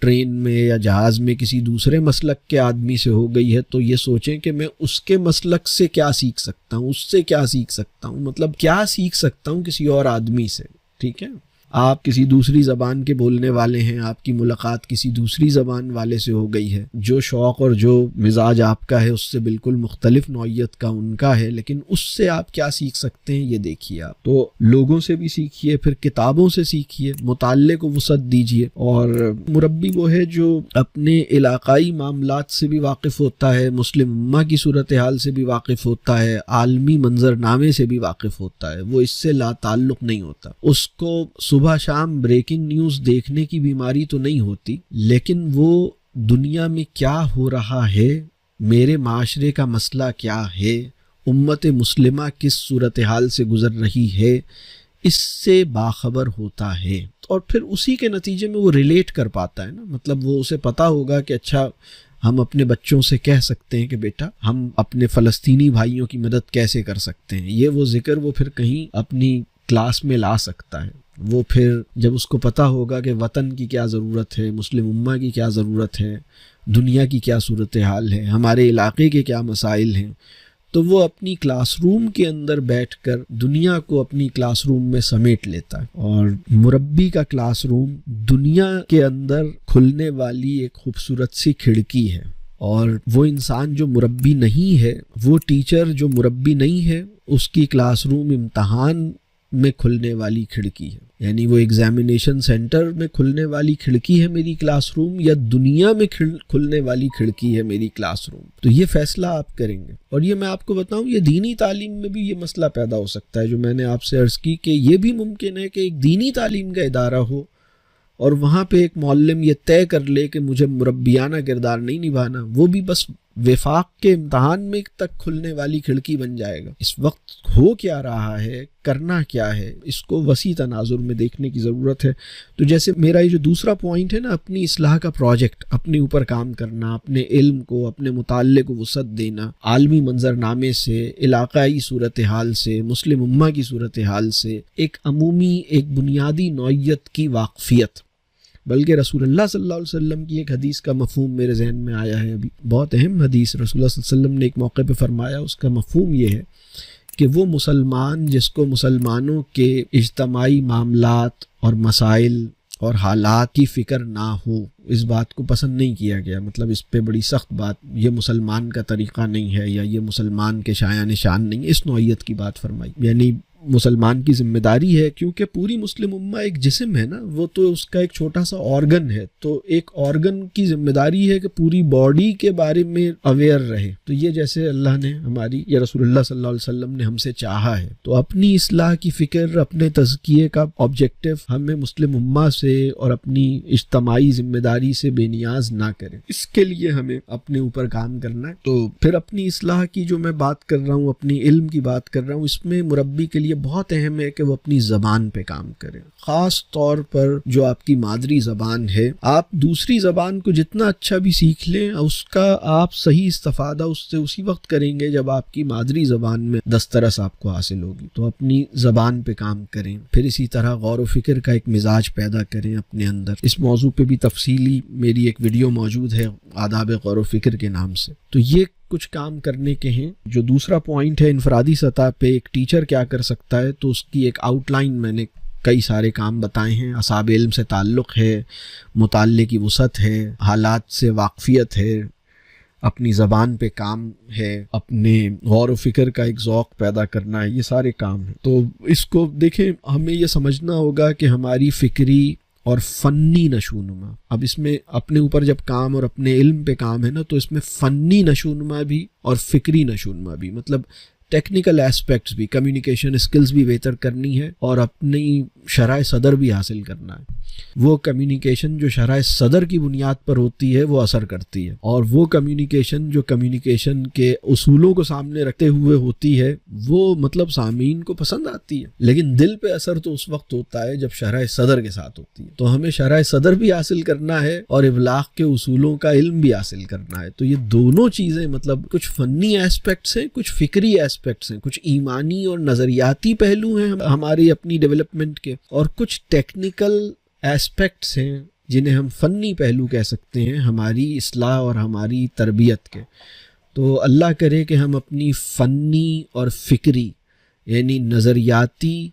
S1: ٹرین میں یا جہاز میں کسی دوسرے مسلک کے آدمی سے ہو گئی ہے تو یہ سوچیں کہ میں اس کے مسلک سے کیا سیکھ سکتا ہوں، اس سے کیا سیکھ سکتا ہوں، مطلب کیا سیکھ سکتا ہوں کسی اور آدمی سے. ٹھیک ہے. آپ کسی دوسری زبان کے بولنے والے ہیں, آپ کی ملاقات کسی دوسری زبان والے سے ہو گئی ہے, جو شوق اور جو مزاج آپ کا ہے اس سے بالکل مختلف نوعیت کا ان کا ہے, لیکن اس سے آپ کیا سیکھ سکتے ہیں یہ دیکھیے. آپ تو لوگوں سے بھی سیکھیے, پھر کتابوں سے سیکھیے, مطالعے کو وسعت دیجیے. اور مربی وہ ہے جو اپنے علاقائی معاملات سے بھی واقف ہوتا ہے, مسلم امہ کی صورتحال سے بھی واقف ہوتا ہے, عالمی منظرنامے سے بھی واقف ہوتا ہے. وہ اس سے لا تعلق نہیں ہوتا. اس کو صبح شام بریکنگ نیوز دیکھنے کی بیماری تو نہیں ہوتی, لیکن وہ دنیا میں کیا ہو رہا ہے, میرے معاشرے کا مسئلہ کیا ہے, امت مسلمہ کس صورتحال سے گزر رہی ہے, اس سے باخبر ہوتا ہے. اور پھر اسی کے نتیجے میں وہ ریلیٹ کر پاتا ہے نا. مطلب وہ اسے پتہ ہوگا کہ اچھا ہم اپنے بچوں سے کہہ سکتے ہیں کہ بیٹا ہم اپنے فلسطینی بھائیوں کی مدد کیسے کر سکتے ہیں. یہ وہ ذکر وہ پھر کہیں اپنی کلاس میں لا سکتا ہے. وہ پھر جب اس کو پتہ ہوگا کہ وطن کی کیا ضرورت ہے, مسلم امہ کی کیا ضرورت ہے, دنیا کی کیا صورتحال ہے, ہمارے علاقے کے کیا مسائل ہیں, تو وہ اپنی کلاس روم کے اندر بیٹھ کر دنیا کو اپنی کلاس روم میں سمیٹ لیتا ہے. اور مربی کا کلاس روم دنیا کے اندر کھلنے والی ایک خوبصورت سی کھڑکی ہے. اور وہ انسان جو مربی نہیں ہے, وہ ٹیچر جو مربی نہیں ہے, اس کی کلاس روم امتحان میں کھلنے والی کھڑکی ہے. یعنی وہ ایگزامینیشن سینٹر میں کھلنے والی کھڑکی ہے میری کلاس روم, یا دنیا میں کھلنے والی کھڑکی ہے میری کلاس روم. تو یہ فیصلہ آپ کریں گے. اور یہ میں آپ کو بتاؤں, یہ دینی تعلیم میں بھی یہ مسئلہ پیدا ہو سکتا ہے جو میں نے آپ سے عرض کی, کہ یہ بھی ممکن ہے کہ ایک دینی تعلیم کا ادارہ ہو اور وہاں پہ ایک معلم یہ طے کر لے کہ مجھے مربیانہ کردار نہیں نبھانا, وہ بھی بس وفاق کے امتحان میں تک کھلنے والی کھڑکی بن جائے گا. اس وقت ہو کیا رہا ہے, کرنا کیا ہے, اس کو وسیع تناظر میں دیکھنے کی ضرورت ہے. تو جیسے میرا یہ جو دوسرا پوائنٹ ہے نا, اپنی اصلاح کا پروجیکٹ, اپنے اوپر کام کرنا, اپنے علم کو, اپنے مطالعے کو وسعت دینا, عالمی منظرنامے سے, علاقائی صورتحال سے, مسلم امہ کی صورتحال سے, ایک عمومی ایک بنیادی نوعیت کی واقفیت. بلکہ رسول اللہ صلی اللہ علیہ وسلم کی ایک حدیث کا مفہوم میرے ذہن میں آیا ہے ابھی, بہت اہم حدیث. رسول اللہ صلی اللہ علیہ وسلم نے ایک موقع پہ فرمایا, اس کا مفہوم یہ ہے کہ وہ مسلمان جس کو مسلمانوں کے اجتماعی معاملات اور مسائل اور حالات کی فکر نہ ہو, اس بات کو پسند نہیں کیا گیا. مطلب اس پہ بڑی سخت بات, یہ مسلمان کا طریقہ نہیں ہے, یا یہ مسلمان کے شایان نشان نہیں ہے, اس نوعیت کی بات فرمائی. یعنی مسلمان کی ذمہ داری ہے, کیونکہ پوری مسلم امہ ایک جسم ہے نا, وہ تو اس کا ایک چھوٹا سا آرگن ہے, تو ایک آرگن کی ذمہ داری ہے کہ پوری باڈی کے بارے میں اویئر رہے. تو یہ جیسے اللہ نے ہماری, یا رسول اللہ صلی اللہ علیہ وسلم نے ہم سے چاہا ہے, تو اپنی اصلاح کی فکر, اپنے تزکیے کا آبجیکٹو ہمیں مسلم امہ سے اور اپنی اجتماعی ذمہ داری سے بے نیاز نہ کریں. اس کے لیے ہمیں اپنے اوپر کام کرنا ہے. تو پھر اپنی اصلاح کی جو میں بات کر رہا ہوں, اپنی علم کی بات کر رہا ہوں, اس میں مربی کے لیے بہت اہم ہے کہ وہ اپنی زبان پہ کام کریں. خاص طور پر جو آپ کی مادری زبان ہے, آپ دوسری زبان کو جتنا اچھا بھی سیکھ لیں, اس کا آپ صحیح استفادہ اس سے اسی وقت کریں گے جب آپ کی مادری زبان میں دسترس آپ کو حاصل ہوگی. تو اپنی زبان پہ کام کریں. پھر اسی طرح غور و فکر کا ایک مزاج پیدا کریں اپنے اندر. اس موضوع پہ بھی تفصیلی میری ایک ویڈیو موجود ہے آداب غور و فکر کے نام سے. تو یہ کچھ کام کرنے کے ہیں. جو دوسرا پوائنٹ ہے انفرادی سطح پہ ایک ٹیچر کیا کر سکتا ہے, تو اس کی ایک آؤٹ لائن میں نے کئی سارے کام بتائے ہیں. اصحاب علم سے تعلق ہے, مطالعے کی وسعت ہے, حالات سے واقفیت ہے, اپنی زبان پہ کام ہے, اپنے غور و فکر کا ایک ذوق پیدا کرنا ہے. یہ سارے کام ہیں. تو اس کو دیکھیں, ہمیں یہ سمجھنا ہوگا کہ ہماری فکری اور فنی نشوونما, اب اس میں اپنے اوپر جب کام اور اپنے علم پہ کام ہے نا, تو اس میں فنی نشوونما بھی اور فکری نشوونما بھی, مطلب ٹیکنیکل ایسپیکٹس بھی, کمیونیکیشن اسکلز بھی بہتر کرنی ہے, اور اپنی شرح صدر بھی حاصل کرنا ہے. وہ کمیونیکیشن جو شرح صدر کی بنیاد پر ہوتی ہے وہ اثر کرتی ہے, اور وہ کمیونیکیشن جو کمیونیکیشن کے اصولوں کو سامنے رکھتے ہوئے ہوتی ہے وہ مطلب سامعین کو پسند آتی ہے. لیکن دل پہ اثر تو اس وقت ہوتا ہے جب شرح صدر کے ساتھ ہوتی ہے. تو ہمیں شرح صدر بھی حاصل کرنا ہے اور ابلاغ کے اصولوں کا علم بھی حاصل کرنا ہے. تو یہ دونوں چیزیں, مطلب کچھ فنی ایسپیکٹس ہیں, کچھ فکری ایسپیکٹس ہیں, کچھ ایمانی اور نظریاتی پہلو ہیں ہماری اپنی ڈیولپمنٹ کے, اور کچھ ٹیکنیکل ایسپیکٹس ہیں جنہیں ہم فنی پہلو کہہ سکتے ہیں ہماری اصلاح اور ہماری تربیت کے. تو اللہ کرے کہ ہم اپنی فنی اور فکری, یعنی نظریاتی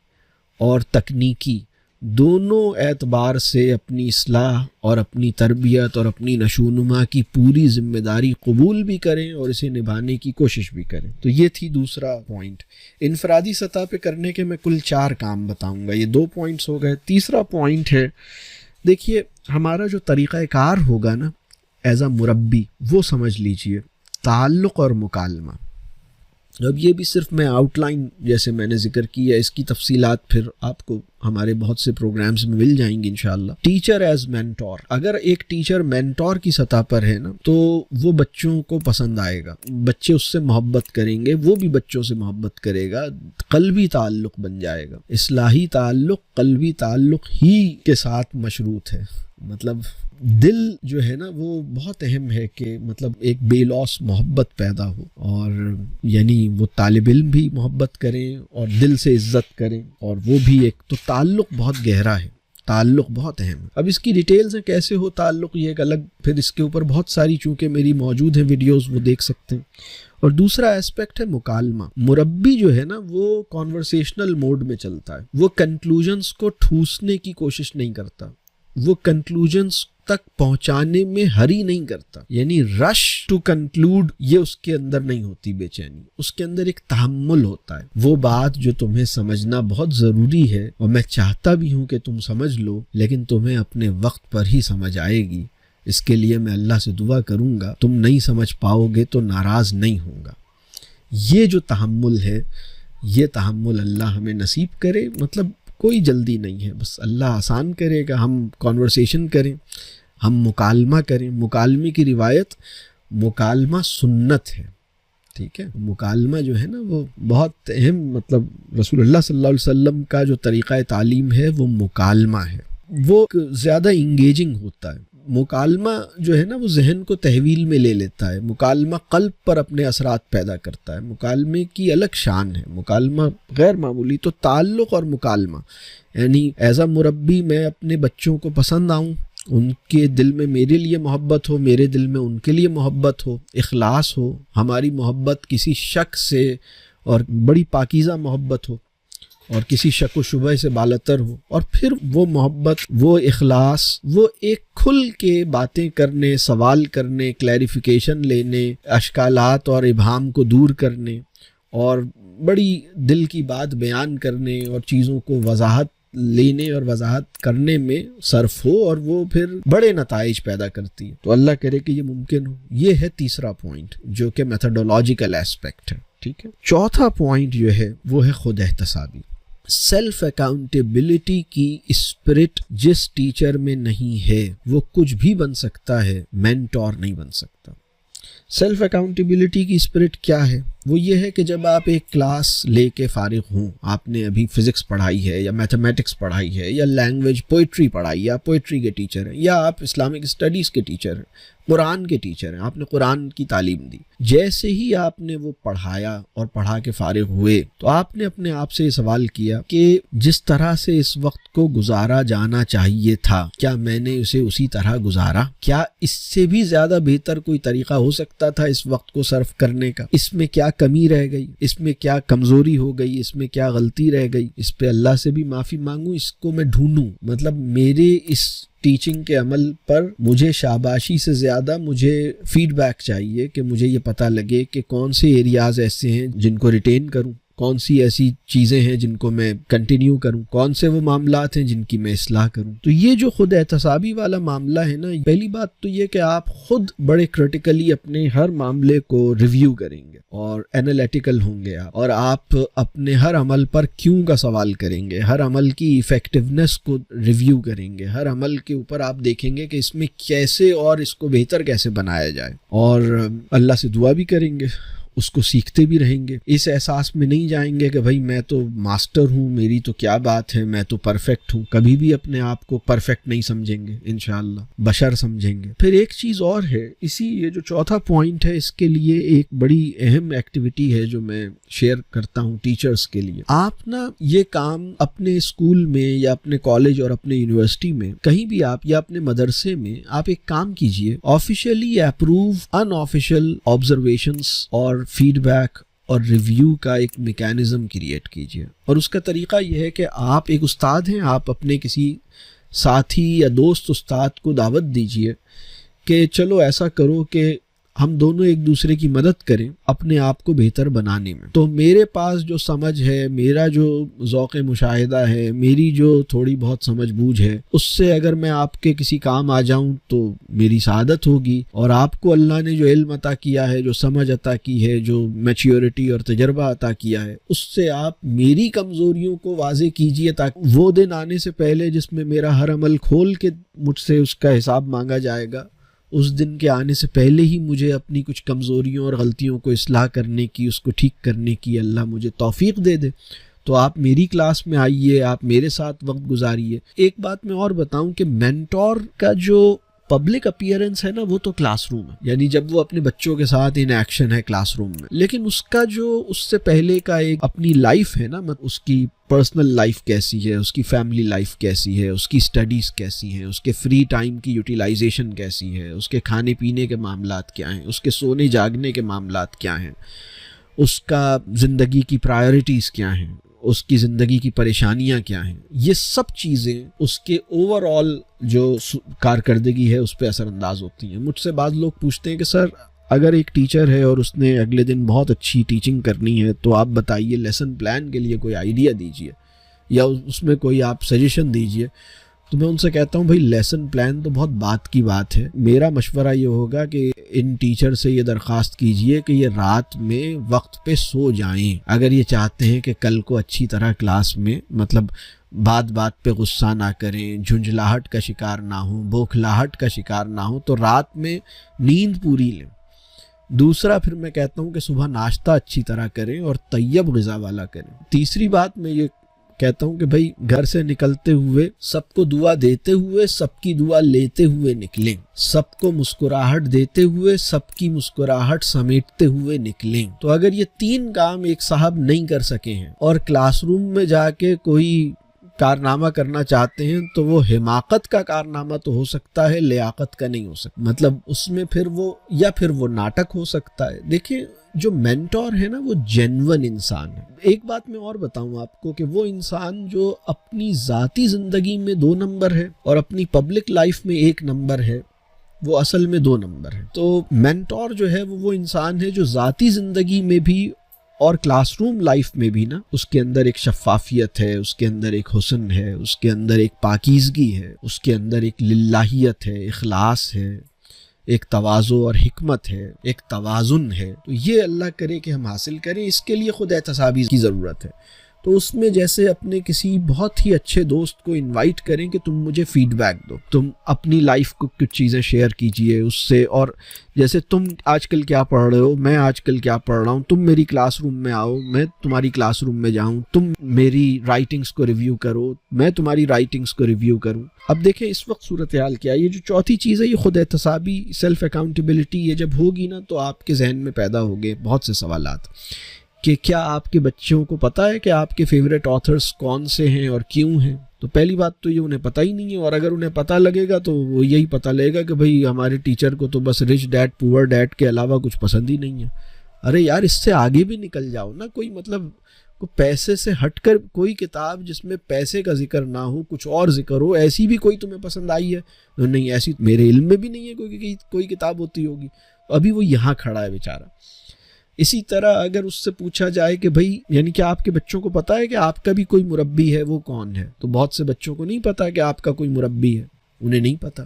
S1: اور تکنیکی دونوں اعتبار سے اپنی اصلاح اور اپنی تربیت اور اپنی نشوونما کی پوری ذمہ داری قبول بھی کریں اور اسے نبھانے کی کوشش بھی کریں. تو یہ تھی دوسرا پوائنٹ. انفرادی سطح پہ کرنے کے میں کل 4 کام بتاؤں گا. یہ 2 پوائنٹس ہو گئے. تیسرا پوائنٹ ہے، دیکھیے ہمارا جو طریقہ کار ہوگا نا ایز اے مربی، وہ سمجھ لیجئے تعلق اور مکالمہ. اب یہ بھی صرف میں آؤٹ لائن جیسے میں نے ذکر کی ہے، اس کی تفصیلات پھر آپ کو ہمارے بہت سے پروگرامز میں مل جائیں گی انشاءاللہ. ٹیچر ایز مینٹور، اگر ایک ٹیچر مینٹور کی سطح پر ہے نا تو وہ بچوں کو پسند آئے گا، بچے اس سے محبت کریں گے، وہ بھی بچوں سے محبت کرے گا، قلبی تعلق بن جائے گا. اصلاحی تعلق قلبی تعلق ہی کے ساتھ مشروط ہے. مطلب دل جو ہے نا وہ بہت اہم ہے کہ مطلب ایک بے لوس محبت پیدا ہو، اور یعنی وہ طالب علم بھی محبت کریں اور دل سے عزت کریں، اور وہ بھی ایک تو تعلق بہت گہرا ہے، تعلق بہت اہم ہے. اب اس کی ڈیٹیلز ہیں کیسے ہو تعلق، یہ ایک الگ، پھر اس کے اوپر بہت ساری چونکہ میری موجود ہیں ویڈیوز، وہ دیکھ سکتے ہیں. اور دوسرا ایسپیکٹ ہے مکالمہ. مربی جو ہے نا وہ کانورسیشنل موڈ میں چلتا ہے، وہ کنکلوژنز کو ٹھوسنے کی کوشش نہیں کرتا، وہ کنکلوژنز تک پہنچانے میں ہری نہیں کرتا، یعنی رش ٹو کنکلوڈ یہ اس کے اندر نہیں ہوتی بے چینی، اس کے اندر ایک تحمل ہوتا ہے. وہ بات جو تمہیں سمجھنا بہت ضروری ہے اور میں چاہتا بھی ہوں کہ تم سمجھ لو، لیکن تمہیں اپنے وقت پر ہی سمجھ آئے گی. اس کے لیے میں اللہ سے دعا کروں گا تم نہیں سمجھ پاؤ گے تو ناراض نہیں ہوں گا. یہ جو تحمل ہے، یہ تحمل اللہ ہمیں نصیب کرے. مطلب کوئی جلدی نہیں ہے، بس اللہ آسان کرے گا. ہم کانورسیشن کریں، ہم مکالمہ کریں. مکالمے کی روایت، مکالمہ سنت ہے، ٹھیک ہے. مکالمہ جو ہے نا وہ بہت اہم، مطلب رسول اللہ صلی اللہ علیہ وسلم کا جو طریقہ تعلیم ہے وہ مکالمہ ہے، وہ زیادہ انگیجنگ ہوتا ہے. مکالمہ جو ہے نا وہ ذہن کو تحویل میں لے لیتا ہے، مکالمہ قلب پر اپنے اثرات پیدا کرتا ہے. مکالمے کی الگ شان ہے، مکالمہ غیر معمولی. تو تعلق اور مکالمہ، یعنی ایز اے مربی میں اپنے بچوں کو پسند آؤں، ان کے دل میں میرے لیے محبت ہو، میرے دل میں ان کے لیے محبت ہو، اخلاص ہو، ہماری محبت کسی شک سے اور بڑی پاکیزہ محبت ہو اور کسی شک و شبہ سے بالاتر ہو. اور پھر وہ محبت، وہ اخلاص، وہ ایک کھل کے باتیں کرنے، سوال کرنے، کلیریفیکیشن لینے، اشکالات اور ابہام کو دور کرنے اور بڑی دل کی بات بیان کرنے اور چیزوں کو وضاحت لینے اور وضاحت کرنے میں صرف ہو، اور وہ پھر بڑے نتائج پیدا کرتی ہے. تو اللہ کرے کہ یہ ممکن ہو. یہ ہے تیسرا پوائنٹ جو کہ میتھڈولوجیکل ایسپیکٹ ہے، ٹھیک ہے. چوتھا پوائنٹ جو ہے وہ ہے خود احتسابی. سیلف اکاؤنٹیبلٹی کی اسپرٹ جس ٹیچر میں نہیں ہے وہ کچھ بھی بن سکتا ہے، مینٹور نہیں بن سکتا. سیلف اکاؤنٹیبلٹی کی اسپرٹ کیا ہے؟ وہ یہ ہے کہ جب آپ ایک کلاس لے کے فارغ ہوں، آپ نے ابھی فزکس پڑھائی ہے یا میتھمیٹکس پڑھائی ہے یا لینگویج پوئٹری پڑھائی ہے، آپ پوئٹری کے ٹیچر ہیں، یا آپ اسلامک اسٹڈیز کے ٹیچر ہیں، قرآن کے ٹیچر ہیں، آپ نے قرآن کی تعلیم دی. جیسے ہی آپ نے وہ پڑھایا اور پڑھا کے فارغ ہوئے تو آپ نے اپنے آپ سے یہ سوال کیا کہ جس طرح سے اس وقت کو گزارا جانا چاہیے تھا، کیا میں نے اسے اسی طرح گزارا؟ کیا اس سے بھی زیادہ بہتر کوئی طریقہ ہو سکتا تھا اس وقت کو صرف کرنے کا؟ اس میں کیا کمی رہ گئی؟ اس میں کیا کمزوری ہو گئی؟ اس میں کیا غلطی رہ گئی؟ اس پہ اللہ سے بھی معافی مانگوں، اس کو میں ڈھونڈوں. مطلب میرے اس ٹیچنگ کے عمل پر مجھے شاباشی سے زیادہ مجھے فیڈ بیک چاہیے کہ مجھے یہ پتہ لگے کہ کون سے ایریاز ایسے ہیں جن کو ریٹین کروں، کون سی ایسی چیزیں ہیں جن کو میں کنٹینیو کروں، کون سے وہ معاملات ہیں جن کی میں اصلاح کروں. تو یہ جو خود احتسابی والا معاملہ ہے نا، پہلی بات تو یہ کہ آپ خود بڑے کرٹیکلی اپنے ہر معاملے کو ریویو کریں گے اور اینالیٹیکل ہوں گے آپ، اور آپ اپنے ہر عمل پر کیوں کا سوال کریں گے، ہر عمل کی ایفیکٹونیس کو ریویو کریں گے، ہر عمل کے اوپر آپ دیکھیں گے کہ اس میں کیسے اور اس کو بہتر کیسے بنایا جائے، اور اللہ سے دعا بھی کریں گے، اس کو سیکھتے بھی رہیں گے. اس احساس میں نہیں جائیں گے کہ بھائی میں تو ماسٹر ہوں، میری تو کیا بات ہے، میں تو پرفیکٹ ہوں. کبھی بھی اپنے آپ کو پرفیکٹ نہیں سمجھیں گے، انشاءاللہ بشر سمجھیں گے. پھر ایک چیز اور ہے، یہ جو چوتھا پوائنٹ ہے، اس کے لیے ایک بڑی اہم ایکٹیویٹی ہے جو میں شیئر کرتا ہوں ٹیچرز کے لیے. آپ نا یہ کام اپنے اسکول میں یا اپنے کالج اور اپنے یونیورسٹی میں کہیں بھی آپ، یا اپنے مدرسے میں آپ ایک کام کیجئے، آفیشیلی اپروو ان آفیشیل آبزرویشنز اور فیڈ بیک اور ریویو کا ایک میکینزم کریٹ کیجیے. اور اس کا طریقہ یہ ہے کہ آپ ایک استاد ہیں, آپ اپنے کسی ساتھی یا دوست استاد کو دعوت دیجیے کہ چلو ایسا کرو کہ ہم دونوں ایک دوسرے کی مدد کریں اپنے آپ کو بہتر بنانے میں. تو میرے پاس جو سمجھ ہے, میرا جو ذوق مشاہدہ ہے, میری جو تھوڑی بہت سمجھ بوجھ ہے, اس سے اگر میں آپ کے کسی کام آ جاؤں تو میری سعادت ہوگی. اور آپ کو اللہ نے جو علم عطا کیا ہے, جو سمجھ عطا کی ہے, جو میچیورٹی اور تجربہ عطا کیا ہے, اس سے آپ میری کمزوریوں کو واضح کیجئے تاکہ وہ دن آنے سے پہلے جس میں میرا ہر عمل کھول کے مجھ سے اس کا حساب مانگا جائے گا, اس دن کے آنے سے پہلے ہی مجھے اپنی کچھ کمزوریوں اور غلطیوں کو اصلاح کرنے کی, اس کو ٹھیک کرنے کی اللہ مجھے توفیق دے دے. تو آپ میری کلاس میں آئیے, آپ میرے ساتھ وقت گزاریے. ایک بات میں اور بتاؤں کہ مینٹور کا جو پبلک اپیئرنس ہے نا, وہ تو کلاس روم ہے, یعنی جب وہ اپنے بچوں کے ساتھ ان ایکشن ہے کلاس روم میں. لیکن اس کا جو اس سے پہلے کا ایک اپنی لائف ہے نا, اس کی پرسنل لائف کیسی ہے, اس کی فیملی لائف کیسی ہے, اس کی سٹڈیز کیسی ہیں, اس کے فری ٹائم کی یوٹیلائزیشن کیسی ہے, اس کے کھانے پینے کے معاملات کیا ہیں, اس کے سونے جاگنے کے معاملات کیا ہیں, اس کا زندگی کی پرائیورٹیز کیا ہیں, اس کی زندگی کی پریشانیاں کیا ہیں, یہ سب چیزیں اس کے اوور آل جو کارکردگی ہے اس پہ اثر انداز ہوتی ہیں. مجھ سے بعض لوگ پوچھتے ہیں کہ سر اگر ایک ٹیچر ہے اور اس نے اگلے دن بہت اچھی ٹیچنگ کرنی ہے تو آپ بتائیے لیسن پلان کے لیے کوئی آئیڈیا دیجیے یا اس میں کوئی آپ سجیشن دیجیے. تو میں ان سے کہتا ہوں بھائی لیسن پلان تو بہت بات کی بات ہے. میرا مشورہ یہ ہوگا کہ ان ٹیچر سے یہ درخواست کیجئے کہ یہ رات میں وقت پہ سو جائیں اگر یہ چاہتے ہیں کہ کل کو اچھی طرح کلاس میں مطلب بات بات پہ غصہ نہ کریں, جھنجھلاہٹ کا شکار نہ ہوں, بوکھلاہٹ کا شکار نہ ہوں, تو رات میں نیند پوری لیں. دوسرا پھر میں کہتا ہوں کہ صبح ناشتہ اچھی طرح کریں اور طیب غذا والا کریں. تیسری بات میں یہ کہتا ہوں کہ بھائی گھر سے نکلتے ہوئے سب کو دعا دیتے ہوئے سب کی دعا لیتے ہوئے نکلیں, سب کو مسکراہٹ دیتے ہوئے سب کی مسکراہٹ سمیٹتے ہوئے نکلیں. تو اگر یہ تین کام ایک صاحب نہیں کر سکے ہیں اور کلاس روم میں جا کے کوئی کارنامہ کرنا چاہتے ہیں تو وہ حماقت کا کارنامہ تو ہو سکتا ہے, لیاقت کا نہیں ہو سکتا. مطلب اس میں پھر وہ ناٹک ہو سکتا ہے. دیکھیں جو مینٹور ہے نا وہ جینون انسان ہے. ایک بات میں اور بتاؤں آپ کو کہ وہ انسان جو اپنی ذاتی زندگی میں 2 نمبر ہے اور اپنی پبلک لائف میں 1 نمبر ہے, وہ اصل میں 2 نمبر ہے. تو مینٹور جو ہے وہ انسان ہے جو ذاتی زندگی میں بھی اور کلاس روم لائف میں بھی نا اس کے اندر ایک شفافیت ہے, اس کے اندر ایک حسن ہے, اس کے اندر ایک پاکیزگی ہے, اس کے اندر ایک للہیت ہے, اخلاص ہے, ایک تواضع اور حکمت ہے, ایک توازن ہے. تو یہ اللہ کرے کہ ہم حاصل کریں. اس کے لیے خود احتسابی کی ضرورت ہے. تو اس میں جیسے اپنے کسی بہت ہی اچھے دوست کو انوائٹ کریں کہ تم مجھے فیڈ بیک دو, تم اپنی لائف کو کچھ چیزیں شیئر کیجئے اس سے, اور جیسے تم آج کل کیا پڑھ رہے ہو, میں آج کل کیا پڑھ رہا ہوں, تم میری کلاس روم میں آؤ, میں تمہاری کلاس روم میں جاؤں, تم میری رائٹنگز کو ریویو کرو, میں تمہاری رائٹنگز کو ریویو کروں. اب دیکھیں اس وقت صورتحال کیا ہے. یہ جو چوتھی چیز ہے یہ خود احتسابی سیلف اکاؤنٹیبلٹی, یہ جب ہوگی نا تو آپ کے ذہن میں پیدا ہوگے بہت سے سوالات کہ کیا آپ کے بچوں کو پتہ ہے کہ آپ کے فیوریٹ آتھرز کون سے ہیں اور کیوں ہیں. تو پہلی بات تو یہ انہیں پتہ ہی نہیں ہے, اور اگر انہیں پتہ لگے گا تو وہ یہی پتہ لگے گا کہ بھئی ہمارے ٹیچر کو تو بس رچ ڈیڈ پور ڈیڈ کے علاوہ کچھ پسند ہی نہیں ہے. ارے یار اس سے آگے بھی نکل جاؤ نا, کوئی مطلب پیسے سے ہٹ کر کوئی کتاب جس میں پیسے کا ذکر نہ ہو, کچھ اور ذکر ہو, ایسی بھی کوئی تمہیں پسند آئی ہے؟ نہیں, ایسی میرے علم میں بھی نہیں ہے کوئی کتاب ہوتی ہوگی. ابھی وہ یہاں کھڑا ہے بیچارہ. اسی طرح اگر اس سے پوچھا جائے کہ بھئی یعنی کہ آپ کے بچوں کو پتہ ہے کہ آپ کا بھی کوئی مربی ہے, وہ کون ہے؟ تو بہت سے بچوں کو نہیں پتہ کہ آپ کا کوئی مربی ہے, انہیں نہیں پتہ.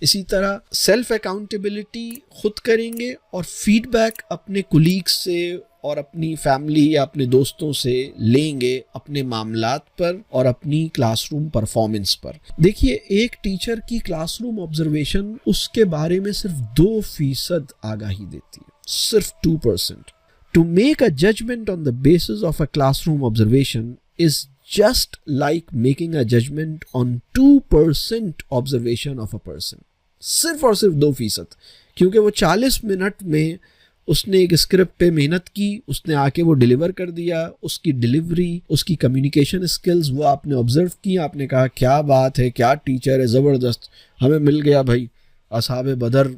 S1: اسی طرح سیلف اکاؤنٹیبلٹی خود کریں گے اور فیڈ بیک اپنے کولیگز سے اور اپنی فیملی یا اپنے دوستوں سے لیں گے اپنے معاملات پر اور اپنی کلاس روم پرفارمنس پر. دیکھیے ایک ٹیچر کی کلاس روم آبزرویشن اس کے بارے میں صرف 2% آگاہی دیتی ہے, صرف 2%. To make a judgment on the basis of a classroom observation is just like making a judgment on 2% observation of a person. صرف اور صرف 2%, کیونکہ وہ 40 منٹ میں اس نے ایک اسکرپٹ پہ محنت کی, اس نے آ کے وہ ڈیلیور کر دیا, اس کی ڈیلیوری, اس کی کمیونیکیشن اسکلز وہ آپ نے آبزرو کی, آپ نے کہا کیا بات ہے, کیا ٹیچر ہے, زبردست, ہمیں مل گیا بھائی, اصحاب بدر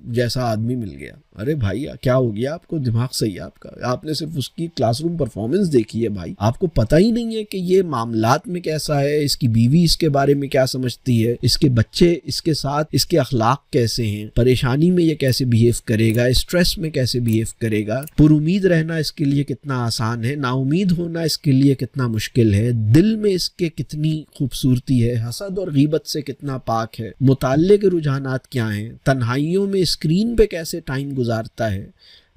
S1: جیسا آدمی مل گیا. ارے بھائی کیا ہو گیا آپ کو؟ دماغ صحیح ہے آپ کا؟ آپ نے صرف اس کی کلاس روم پرفارمنس دیکھی ہے بھائی, آپ کو پتہ ہی نہیں ہے کہ یہ معاملات میں کیسا ہے, اس کی بیوی اس کے بارے میں کیا سمجھتی ہے, اس کے بچے اس کے ساتھ اس کے اخلاق کیسے ہیں, پریشانی میں یہ کیسے بیہیو کرے گا, اسٹریس میں کیسے بیہیو کرے گا, پر امید رہنا اس کے لیے کتنا آسان ہے, نا امید ہونا اس کے لیے کتنا مشکل ہے, دل میں اس کے کتنی خوبصورتی ہے, حسد اور غیبت سے کتنا پاک ہے, مطالعے کے رجحانات کیا ہیں, تنہائیوں میں اسکرین پہ کیسے ٹائم گزارتا ہے,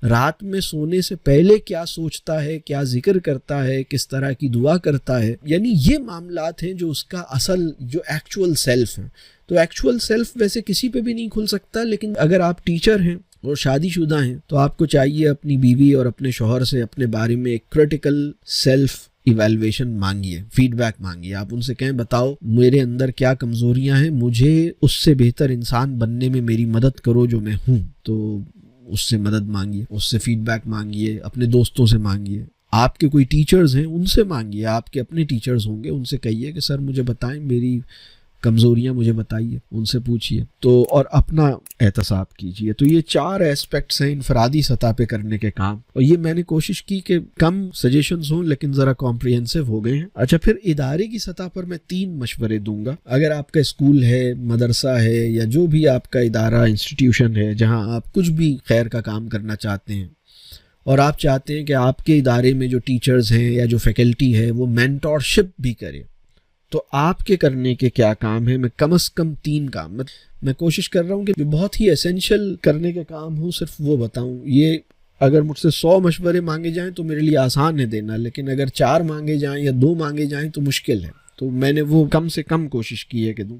S1: رات میں سونے سے پہلے کیا سوچتا ہے, کیا ذکر کرتا ہے, کس طرح کی دعا کرتا ہے. یعنی یہ معاملات ہیں جو اس کا اصل جو ایکچول سیلف ہے. تو ایکچول سیلف ویسے کسی پہ بھی نہیں کھل سکتا, لیکن اگر آپ ٹیچر ہیں اور شادی شدہ ہیں تو آپ کو چاہیے اپنی بیوی اور اپنے شوہر سے اپنے بارے میں ایک کریٹیکل سیلف ایویلویشن مانگیے, فیڈ بیک مانگیے. آپ ان سے کہیں بتاؤ میرے اندر کیا کمزوریاں ہیں, مجھے اس سے بہتر انسان بننے میں میری مدد کرو جو میں ہوں. تو اس سے مدد مانگیے, اس سے فیڈ بیک مانگیے, اپنے دوستوں سے مانگیے, آپ کے کوئی ٹیچرز ہیں ان سے مانگیے, آپ کے اپنے ٹیچرز ہوں گے ان سے کہیے کہ سر مجھے بتائیں, میری کمزوریاں مجھے بتائیے, ان سے پوچھیے. تو اور اپنا احتساب کیجیے. تو یہ 4 ایسپیکٹس ہیں انفرادی سطح پہ کرنے کے کام, اور یہ میں نے کوشش کی کہ کم سجیشنز ہوں لیکن ذرا کمپریہنسو ہو گئے ہیں. اچھا, پھر ادارے کی سطح پر میں 3 مشورے دوں گا. اگر آپ کا اسکول ہے, مدرسہ ہے, یا جو بھی آپ کا ادارہ انسٹیٹیوشن ہے جہاں آپ کچھ بھی خیر کا کام کرنا چاہتے ہیں, اور آپ چاہتے ہیں کہ آپ کے ادارے میں جو ٹیچرز ہیں یا جو فیکلٹی ہے وہ مینٹورشپ بھی کرے, تو آپ کے کرنے کے کیا کام ہیں؟ میں کم از کم 3 کام میں کوشش کر رہا ہوں کہ جو بہت ہی ایسینشل کرنے کے کام ہوں صرف وہ بتاؤں. یہ اگر مجھ سے 100 مشورے مانگے جائیں تو میرے لیے آسان ہے دینا, لیکن اگر 4 مانگے جائیں یا 2 مانگے جائیں تو مشکل ہے. تو میں نے وہ کم سے کم کوشش کی ہے کہ دوں.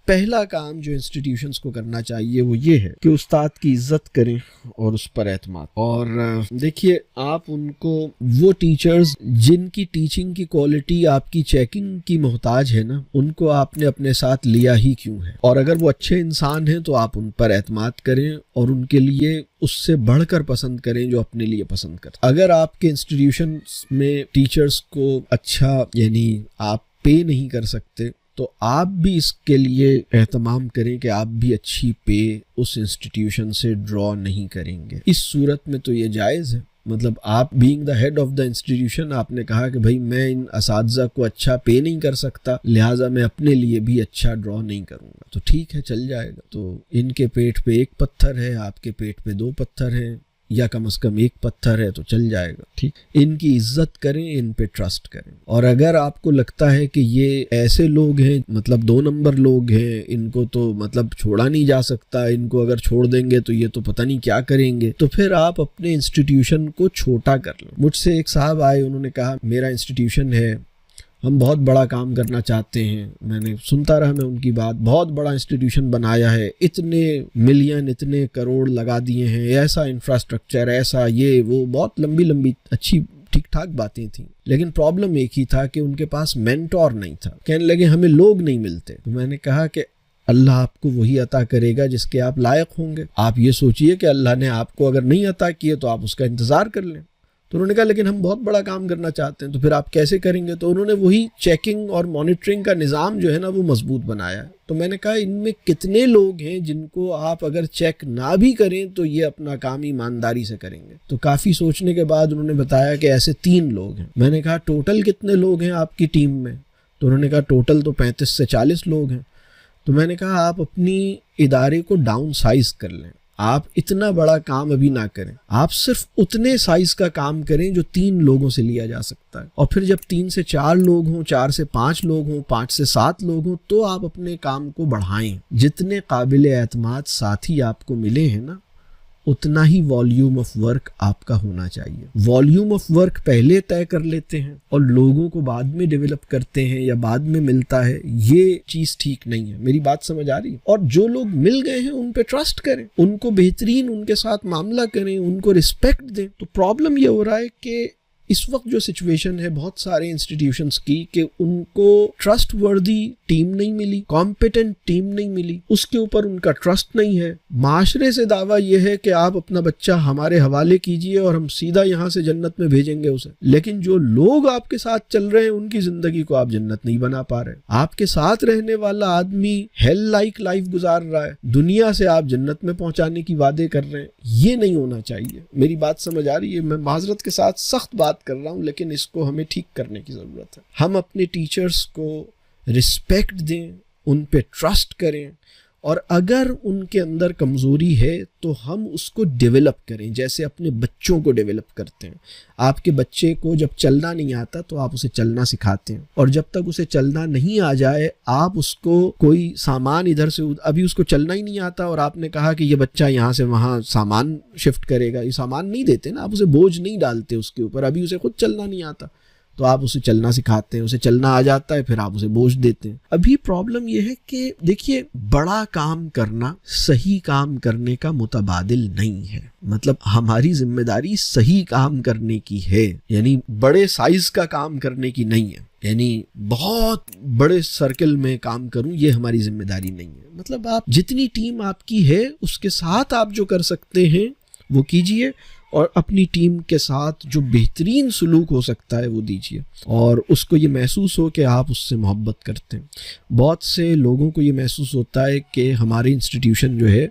S1: پہلا کام جو انسٹیٹیوشنز کو کرنا چاہیے وہ یہ ہے کہ استاد کی عزت کریں اور اس پر اعتماد. اور دیکھیے, آپ ان کو وہ ٹیچرز جن کی ٹیچنگ کی کوالٹی آپ کی چیکنگ کی محتاج ہے نا, ان کو آپ نے اپنے ساتھ لیا ہی کیوں ہے؟ اور اگر وہ اچھے انسان ہیں تو آپ ان پر اعتماد کریں اور ان کے لیے اس سے بڑھ کر پسند کریں جو اپنے لیے پسند کریں. اگر آپ کے انسٹیٹیوشن میں ٹیچرز کو اچھا یعنی آپ پے نہیں کر سکتے تو آپ بھی اس کے لیے اہتمام کریں کہ آپ بھی اچھی پے اس انسٹیٹیوشن سے ڈرا نہیں کریں گے. اس صورت میں تو یہ جائز ہے. مطلب آپ being the head of the institution آپ نے کہا کہ بھائی میں ان اساتذہ کو اچھا پے نہیں کر سکتا, لہٰذا میں اپنے لیے بھی اچھا ڈرا نہیں کروں گا. تو ٹھیک ہے, چل جائے گا. تو ان کے پیٹ پہ 1 پتھر ہے, آپ کے پیٹ پہ 2 پتھر ہیں, یا کم از کم 1 پتھر ہے تو چل جائے گا. ٹھیک, ان کی عزت کریں, ان پہ ٹرسٹ کریں. اور اگر آپ کو لگتا ہے کہ یہ ایسے لوگ ہیں مطلب 2 نمبر لوگ ہیں, ان کو تو مطلب چھوڑا نہیں جا سکتا, ان کو اگر چھوڑ دیں گے تو یہ تو پتہ نہیں کیا کریں گے, تو پھر آپ اپنے انسٹیٹیوشن کو چھوٹا کر لیں. مجھ سے ایک صاحب آئے, انہوں نے کہا میرا انسٹیٹیوشن ہے, ہم بہت بڑا کام کرنا چاہتے ہیں. میں نے سنتا رہا میں ان کی بات, بہت بڑا انسٹیٹیوشن بنایا ہے, اتنے ملین اتنے کروڑ لگا دیے ہیں, ایسا انفراسٹرکچر, ایسا یہ وہ, بہت لمبی لمبی اچھی ٹھیک ٹھاک باتیں تھیں. لیکن پرابلم ایک ہی تھا کہ ان کے پاس مینٹور نہیں تھا. کہنے لگے ہمیں لوگ نہیں ملتے. تو میں نے کہا کہ اللہ آپ کو وہی عطا کرے گا جس کے آپ لائق ہوں گے. آپ یہ سوچئے کہ اللہ نے آپ کو اگر نہیں عطا کیے تو آپ اس کا انتظار کر لیں. تو انہوں نے کہا لیکن ہم بہت بڑا کام کرنا چاہتے ہیں, تو پھر آپ کیسے کریں گے؟ تو انہوں نے وہی چیکنگ اور مانیٹرنگ کا نظام جو ہے نا وہ مضبوط بنایا ہے. تو میں نے کہا ان میں کتنے لوگ ہیں جن کو آپ اگر چیک نہ بھی کریں تو یہ اپنا کام ایمانداری سے کریں گے؟ تو کافی سوچنے کے بعد انہوں نے بتایا کہ ایسے 3 لوگ ہیں. میں نے کہا ٹوٹل کتنے لوگ ہیں آپ کی ٹیم میں؟ تو انہوں نے کہا ٹوٹل تو 35 سے 40 لوگ ہیں. تو میں نے کہا آپ اپنی ادارے کو ڈاؤن سائز کر لیں, آپ اتنا بڑا کام ابھی نہ کریں, آپ صرف اتنے سائز کا کام کریں جو 3 لوگوں سے لیا جا سکتا ہے. اور پھر جب 3 سے 4 لوگ ہوں, 4 سے 5 لوگ ہوں, 5 سے 7 لوگ ہوں, تو آپ اپنے کام کو بڑھائیں. جتنے قابل اعتماد ساتھی آپ کو ملے ہیں نا, اتنا ہی والیوم آف ورک آپ کا ہونا چاہیے. والیوم آف ورک پہلے طے کر لیتے ہیں اور لوگوں کو بعد میں ڈیولپ کرتے ہیں یا بعد میں ملتا ہے, یہ چیز ٹھیک نہیں ہے. میری بات سمجھ آ رہی ہے؟ اور جو لوگ مل گئے ہیں ان پہ ٹرسٹ کریں, ان کو بہترین ان کے ساتھ معاملہ کریں, ان کو رسپیکٹ دیں. تو پرابلم یہ ہو رہا ہے کہ اس وقت جو سچویشن ہے بہت سارے انسٹیٹیوشنز کی کہ ان کو ٹرسٹ وردی ٹیم نہیں ملی، کمپیٹنٹ ٹیم نہیں ملی، اس کے اوپر ان کا ٹرسٹ نہیں ہے. معاشرے سے دعویٰ یہ ہے کہ آپ اپنا بچہ ہمارے حوالے کیجئے اور ہم سیدھا یہاں سے جنت میں بھیجیں گے اسے. لیکن جو لوگ آپ کے ساتھ چل رہے ہیں ان کی زندگی کو آپ جنت نہیں بنا پا رہے. آپ کے ساتھ رہنے والا آدمی ہیل لائک لائف گزار رہا ہے، دنیا سے آپ جنت میں پہنچانے کی وعدے کر رہے ہیں. یہ نہیں ہونا چاہیے. میری بات سمجھ آ رہی ہے؟ میں معذرت کے ساتھ سخت بات کر رہا ہوں، لیکن اس کو ہمیں ٹھیک کرنے کی ضرورت ہے. ہم اپنے ٹیچرز کو رسپیکٹ دیں، ان پہ ٹرسٹ کریں، اور اگر ان کے اندر کمزوری ہے تو ہم اس کو ڈیولپ کریں، جیسے اپنے بچوں کو ڈیولپ کرتے ہیں. آپ کے بچے کو جب چلنا نہیں آتا تو آپ اسے چلنا سکھاتے ہیں، اور جب تک اسے چلنا نہیں آ جائے آپ اس کو کوئی سامان ادھر سے ابھی اس کو چلنا ہی نہیں آتا اور آپ نے کہا کہ یہ بچہ یہاں سے وہاں سامان شفٹ کرے گا، یہ سامان نہیں دیتے نا، آپ اسے بوجھ نہیں ڈالتے اس کے اوپر، ابھی اسے خود چلنا نہیں آتا تو آپ اسے چلنا سکھاتے ہیں. اسے چلنا آ جاتا ہے پھر آپ اسے بوجھ دیتے ہیں. ابھی پرابلم یہ ہے کہ دیکھیے، بڑا کام کرنا صحیح کام کرنے کا متبادل نہیں ہے. مطلب ہماری ذمہ داری صحیح کام کرنے کی ہے، یعنی بڑے سائز کا کام کرنے کی نہیں ہے. یعنی بہت بڑے سرکل میں کام کروں یہ ہماری ذمہ داری نہیں ہے. مطلب آپ جتنی ٹیم آپ کی ہے اس کے ساتھ آپ جو کر سکتے ہیں وہ کیجئے، اور اپنی ٹیم کے ساتھ جو بہترین سلوک ہو سکتا ہے وہ دیجیے، اور اس کو یہ محسوس ہو کہ آپ اس سے محبت کرتے ہیں. بہت سے لوگوں کو یہ محسوس ہوتا ہے کہ ہمارے انسٹیٹیوشن جو ہے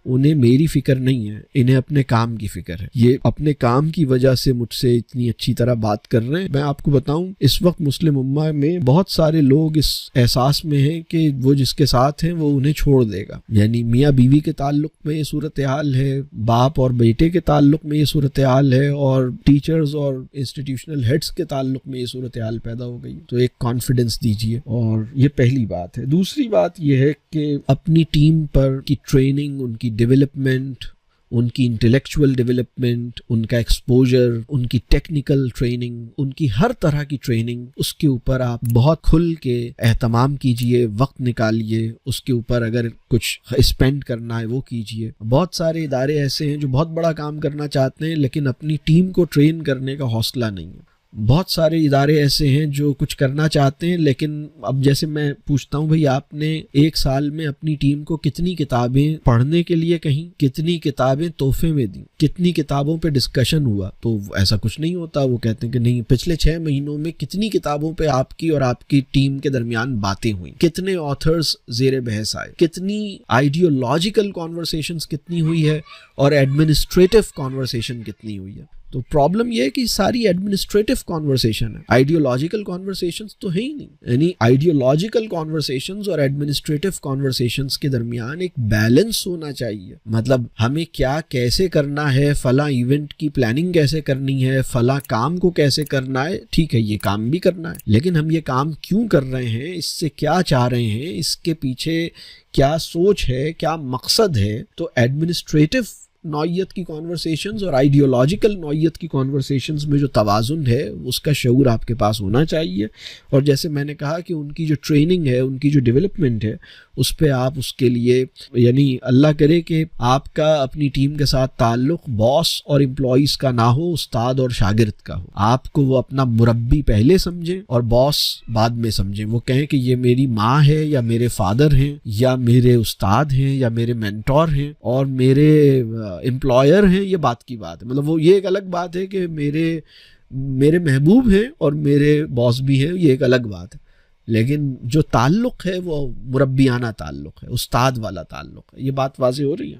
S1: انہیں میری فکر نہیں ہے، انہیں اپنے کام کی فکر ہے. یہ اپنے کام کی وجہ سے مجھ سے اتنی اچھی طرح بات کر رہے ہیں. میں آپ کو بتاؤں، اس وقت مسلم امہ میں بہت سارے لوگ اس احساس میں ہیں کہ وہ جس کے ساتھ ہیں وہ انہیں چھوڑ دے گا. یعنی میاں بیوی کے تعلق میں یہ صورتحال ہے، باپ اور بیٹے کے تعلق میں یہ صورتحال ہے، اور ٹیچرز اور انسٹیٹیوشنل ہیڈز کے تعلق میں یہ صورتحال پیدا ہو گئی. تو ایک کانفیڈنس دیجیے، اور یہ پہلی بات ہے. دوسری بات یہ ہے کہ اپنی ٹیم پر کی ٹریننگ، ان کی ڈیولپمنٹ، ان کی انٹلیکچول ڈیولپمنٹ، ان کا ایکسپوجر، ان کی ٹیکنیکل ٹریننگ، ان کی ہر طرح کی ٹریننگ، اس کے اوپر آپ بہت کھل کے اہتمام کیجئے، وقت نکالیے، اس کے اوپر اگر کچھ اسپینڈ کرنا ہے وہ کیجئے. بہت سارے ادارے ایسے ہیں جو بہت بڑا کام کرنا چاہتے ہیں لیکن اپنی ٹیم کو ٹرین کرنے کا حوصلہ نہیں ہے. بہت سارے ادارے ایسے ہیں جو کچھ کرنا چاہتے ہیں لیکن اب جیسے میں پوچھتا ہوں بھئی آپ نے ایک سال میں اپنی ٹیم کو کتنی کتابیں پڑھنے کے لیے کہیں، کتنی کتابیں تحفے میں دیں، کتنی کتابوں پہ ڈسکشن ہوا؟ تو ایسا کچھ نہیں ہوتا. وہ کہتے ہیں کہ نہیں، پچھلے 6 مہینوں میں کتنی کتابوں پہ آپ کی اور آپ کی ٹیم کے درمیان باتیں ہوئیں، کتنے آتھرز زیر بحث آئے، کتنی آئیڈیولوجیکل کانورسیشنز کتنی ہوئی ہے، اور ایڈمنسٹریٹو کانورسیشن کتنی ہوئی ہے. تو پرابلم یہ ہے کہ ساری ایڈمنسٹریٹو کانورسیشن ہے، آئیڈیولوجیکل کانورسیشنز تو ہے ہی نہیں. یعنی آئیڈیولوجیکل کانورسیشنز اور ایڈمنسٹریٹو کانورسیشنز کے درمیان ایک بیلنس ہونا چاہیے. مطلب ہمیں کیا کیسے کرنا ہے، فلاں ایونٹ کی پلاننگ کیسے کرنی ہے، فلاں کام کو کیسے کرنا ہے. ٹھیک ہے، یہ کام بھی کرنا ہے، لیکن ہم یہ کام کیوں کر رہے ہیں، اس سے کیا چاہ رہے ہیں، اس کے پیچھے کیا سوچ ہے، کیا مقصد ہے. تو ایڈمنسٹریٹو نوعیت کی کانورسیشنز اور آئیڈیولوجیکل نوعیت کی کانورسیشنز میں جو توازن ہے اس کا شعور آپ کے پاس ہونا چاہیے. اور جیسے میں نے کہا کہ ان کی جو ٹریننگ ہے، ان کی جو ڈیولپمنٹ ہے، اس پہ آپ اس کے لیے، یعنی اللہ کرے کہ آپ کا اپنی ٹیم کے ساتھ تعلق باس اور امپلائیز کا نہ ہو، استاد اور شاگرد کا ہو. آپ کو وہ اپنا مربی پہلے سمجھیں اور باس بعد میں سمجھیں. وہ کہیں کہ یہ میری ماں ہے یا میرے فادر ہیں یا میرے استاد ہیں یا میرے مینٹور ہیں اور میرے امپلائر ہیں، یہ بات کی بات ہے. مطلب وہ یہ ایک الگ بات ہے کہ میرے محبوب ہیں اور میرے باس بھی ہیں، یہ ایک الگ بات ہے. لیکن جو تعلق ہے وہ مربیانہ تعلق ہے، استاد والا تعلق ہے. یہ بات واضح ہو رہی ہے.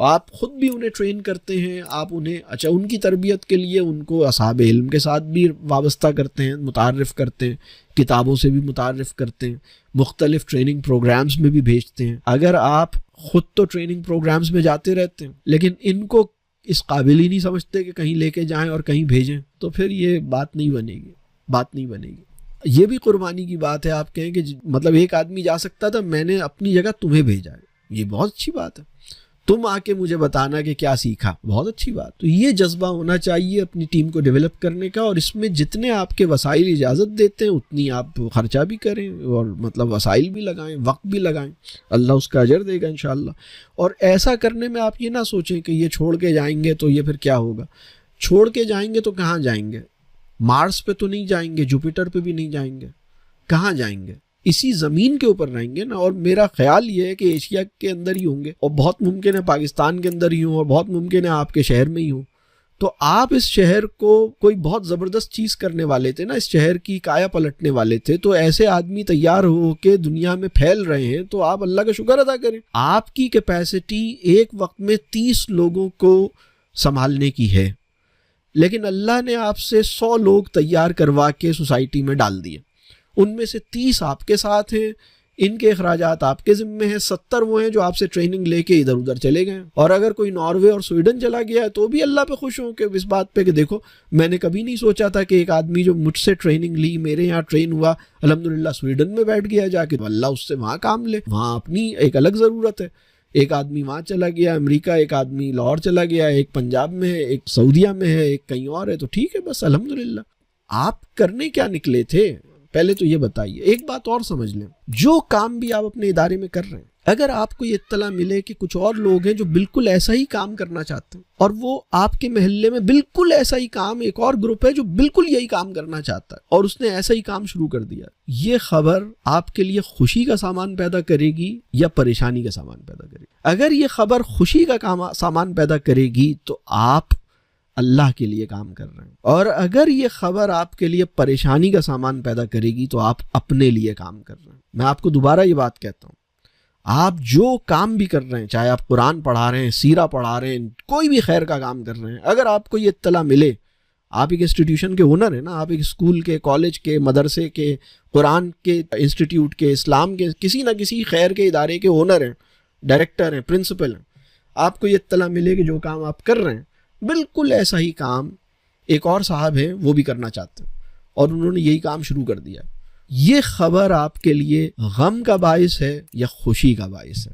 S1: آپ خود بھی انہیں ٹرین کرتے ہیں، آپ انہیں ان کی تربیت کے لیے ان کو اصحاب علم کے ساتھ بھی وابستہ کرتے ہیں، متعارف کرتے ہیں، کتابوں سے بھی متعارف کرتے ہیں، مختلف ٹریننگ پروگرامز میں بھی بھیجتے ہیں. اگر آپ خود تو ٹریننگ پروگرامز میں جاتے رہتے ہیں لیکن ان کو اس قابل ہی نہیں سمجھتے کہ کہیں لے کے جائیں اور کہیں بھیجیں، تو پھر یہ بات نہیں بنے گی. یہ بھی قربانی کی بات ہے. آپ کہیں کہ مطلب ایک آدمی جا سکتا تھا، میں نے اپنی جگہ تمہیں بھیجا ہے، یہ بہت اچھی بات ہے. تم آ کے مجھے بتانا کہ کیا سیکھا، بہت اچھی بات. تو یہ جذبہ ہونا چاہیے اپنی ٹیم کو ڈیولپ کرنے کا، اور اس میں جتنے آپ کے وسائل اجازت دیتے ہیں اتنی آپ خرچہ بھی کریں، اور مطلب وسائل بھی لگائیں، وقت بھی لگائیں. اللہ اس کا اجر دے گا انشاءاللہ. اور ایسا کرنے میں آپ یہ نہ سوچیں کہ یہ چھوڑ کے جائیں گے تو یہ پھر کیا ہوگا. چھوڑ کے جائیں گے تو کہاں جائیں گے؟ مارس پہ تو نہیں جائیں گے، جوپیٹر پہ بھی نہیں جائیں گے. کہاں جائیں گے؟ اسی زمین کے اوپر رہیں گے نا، اور میرا خیال یہ ہے کہ ایشیا کے اندر ہی ہوں گے، اور بہت ممکن ہے پاکستان کے اندر ہی ہوں، اور بہت ممکن ہے آپ کے شہر میں ہی ہوں، تو آپ اس شہر کو کوئی بہت زبردست چیز کرنے والے تھے نا، اس شہر کی کایا پلٹنے والے تھے، تو ایسے آدمی تیار ہو کے دنیا میں پھیل رہے ہیں، تو آپ اللہ کا شکر ادا کریں۔ آپ کی کیپیسٹی ایک وقت میں 30 لوگوں کو سنبھالنے کی ہے، لیکن اللہ نے آپ سے 100 لوگ تیار کروا کے سوسائٹی میں ڈال دیے، ان میں سے 30 آپ کے ساتھ ہیں، ان کے اخراجات آپ کے ذمے ہیں، 70 وہ ہیں جو آپ سے ٹریننگ لے کے ادھر ادھر چلے گئے، اور اگر کوئی ناروے اور سویڈن چلا گیا ہے تو بھی اللہ پہ خوش ہوں کہ اس بات پہ کہ دیکھو میں نے کبھی نہیں سوچا تھا کہ ایک آدمی جو مجھ سے ٹریننگ لی، میرے یہاں ٹرین ہوا، الحمدللہ سویڈن میں بیٹھ گیا جا کے، تو اللہ اس سے وہاں کام لے، وہاں اپنی ایک الگ ضرورت ہے۔ ایک آدمی وہاں چلا گیا امریکہ، ایک آدمی لاہور چلا گیا، ایک پنجاب میں ہے، ایک سعودیہ میں ہے، ایک کہیں اور ہے، تو ٹھیک ہے، بس الحمدللہ۔ آپ کرنے کیا نکلے تھے پہلے تو یہ بتائیے۔ ایک بات اور سمجھ لیں، جو کام بھی آپ اپنے ادارے میں کر رہے ہیں، اگر آپ کو یہ اطلاع ملے کہ کچھ اور لوگ ہیں جو بالکل ایسا ہی کام کرنا چاہتے ہیں، اور وہ آپ کے محلے میں بالکل ایسا ہی کام، ایک اور گروپ ہے جو بالکل یہی کام کرنا چاہتا ہے اور اس نے ایسا ہی کام شروع کر دیا، یہ خبر آپ کے لیے خوشی کا سامان پیدا کرے گی یا پریشانی کا سامان پیدا کرے گی؟ اگر یہ خبر خوشی کا سامان پیدا کرے گی تو آپ اللہ کے لیے کام کر رہے ہیں، اور اگر یہ خبر آپ کے لیے پریشانی کا سامان پیدا کرے گی تو آپ اپنے لیے کام کر رہے ہیں۔ میں آپ کو دوبارہ یہ بات کہتا ہوں، آپ جو کام بھی کر رہے ہیں، چاہے آپ قرآن پڑھا رہے ہیں، سیرہ پڑھا رہے ہیں، کوئی بھی خیر کا کام کر رہے ہیں، اگر آپ کو یہ اطلاع ملے، آپ ایک انسٹیٹیوشن کے اونر ہیں نا، آپ ایک اسکول کے، کالج کے، مدرسے کے، قرآن کے انسٹیٹیوٹ کے، اسلام کے کسی نہ کسی خیر کے ادارے کے اونر ہیں، ڈائریکٹر ہیں، پرنسپل ہیں، آپ کو یہ اطلاع ملے کہ جو کام آپ کر رہے ہیں بالکل ایسا ہی کام ایک اور صاحب ہیں وہ بھی کرنا چاہتے ہیں، اور انہوں نے یہی کام شروع کر دیا، یہ خبر آپ کے لیے غم کا باعث ہے یا خوشی کا باعث ہے؟